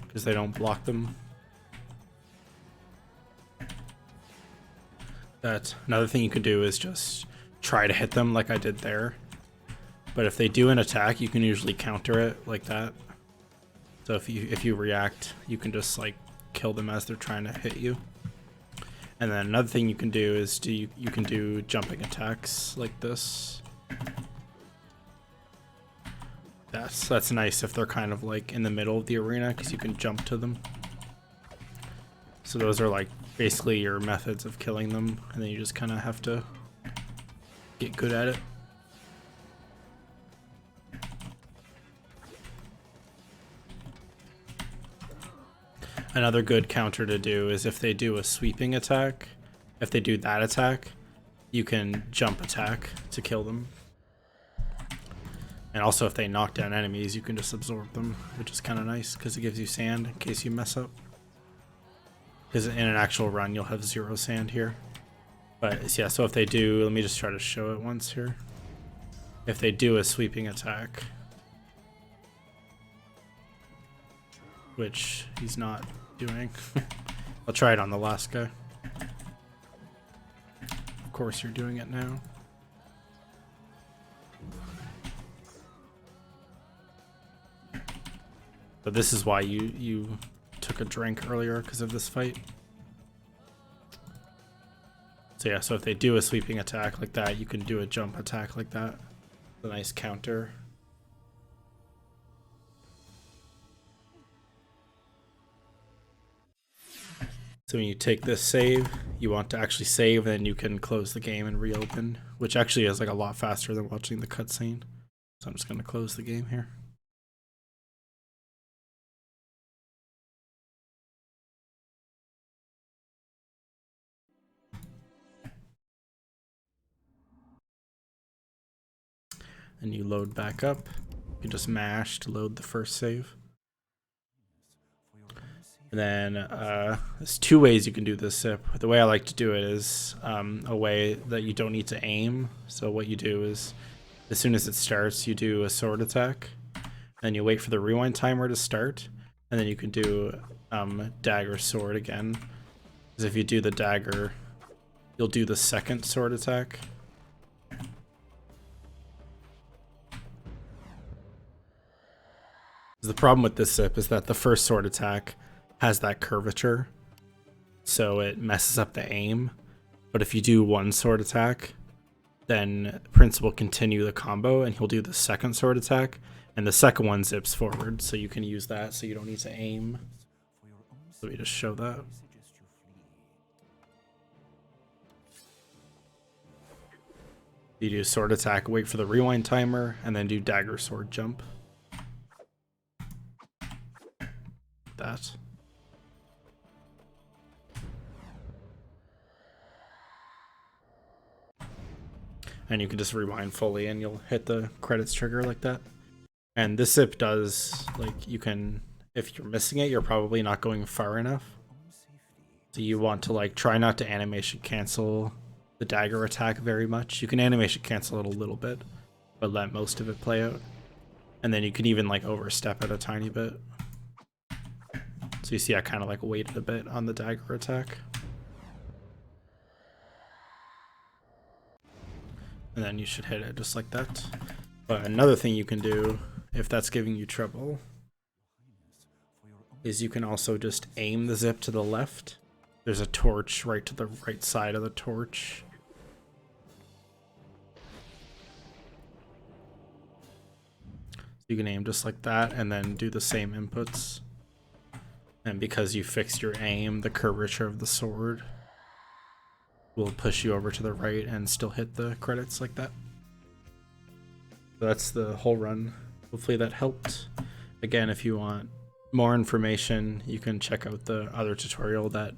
because they don't block them. Another thing you can do is just try to hit them like I did there. But if they do an attack, you can usually counter it like that. So if you react, you can just like kill them as they're trying to hit you. And then another thing you can do is you can do jumping attacks like this. That's nice if they're kind of like in the middle of the arena, because you can jump to them. So those are like basically your methods of killing them, and then you just kind of have to get good at it. Another good counter to do is if they do a sweeping attack, if they do that attack, you can jump attack to kill them. And also if they knock down enemies, you can just absorb them, which is kind of nice because it gives you sand in case you mess up. Because in an actual run, you'll have 0 sand here. But yeah, so if they do, let me just try to show it once here. If they do a sweeping attack, which he's not doing. I'll try it on the last guy. Of course you're doing it now. But this is why you took a drink earlier, because of this fight. So yeah, so if they do a sweeping attack like that, you can do a jump attack like that. It's a nice counter. So when you take this save, you want to actually save, and then you can close the game and reopen, which actually is like a lot faster than watching the cutscene. So I'm just going to close the game here. And you load back up. You can just mash to load the first save. And then there's 2 ways you can do this zip. The way I like to do it is a way that you don't need to aim. So what you do is, as soon as it starts, you do a sword attack. Then you wait for the rewind timer to start. And then you can do dagger sword again. Because if you do the dagger, you'll do the second sword attack. The problem with this zip is that the first sword attack has that curvature, so it messes up the aim. But if you do one sword attack, then Prince will continue the combo, and he'll do the second sword attack, and the second one zips forward, so you can use that, so you don't need to aim. So we just show that. You do sword attack, wait for the rewind timer, and then do dagger sword jump. That. And you can just rewind fully and you'll hit the credits trigger like that. And this zip does, like, you can, if you're missing it, you're probably not going far enough. So you want to like try not to animation cancel the dagger attack very much. You can animation cancel it a little bit, but let most of it play out. And then you can even like overstep it a tiny bit. So you see I kind of like waited a bit on the dagger attack. And then you should hit it just like that. But another thing you can do, if that's giving you trouble, is you can also just aim the zip to the left. There's a torch right to the right side of the torch. You can aim just like that and then do the same inputs. And because you fixed your aim, the curvature of the sword will push you over to the right and still hit the credits like that. So that's the whole run. Hopefully that helped. Again, if you want more information, you can check out the other tutorial that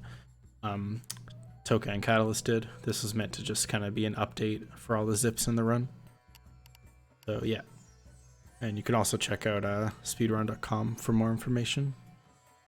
Toka and Catalyst did. This was meant to just kind of be an update for all the zips in the run. So yeah. And you can also check out speedrun.com for more information.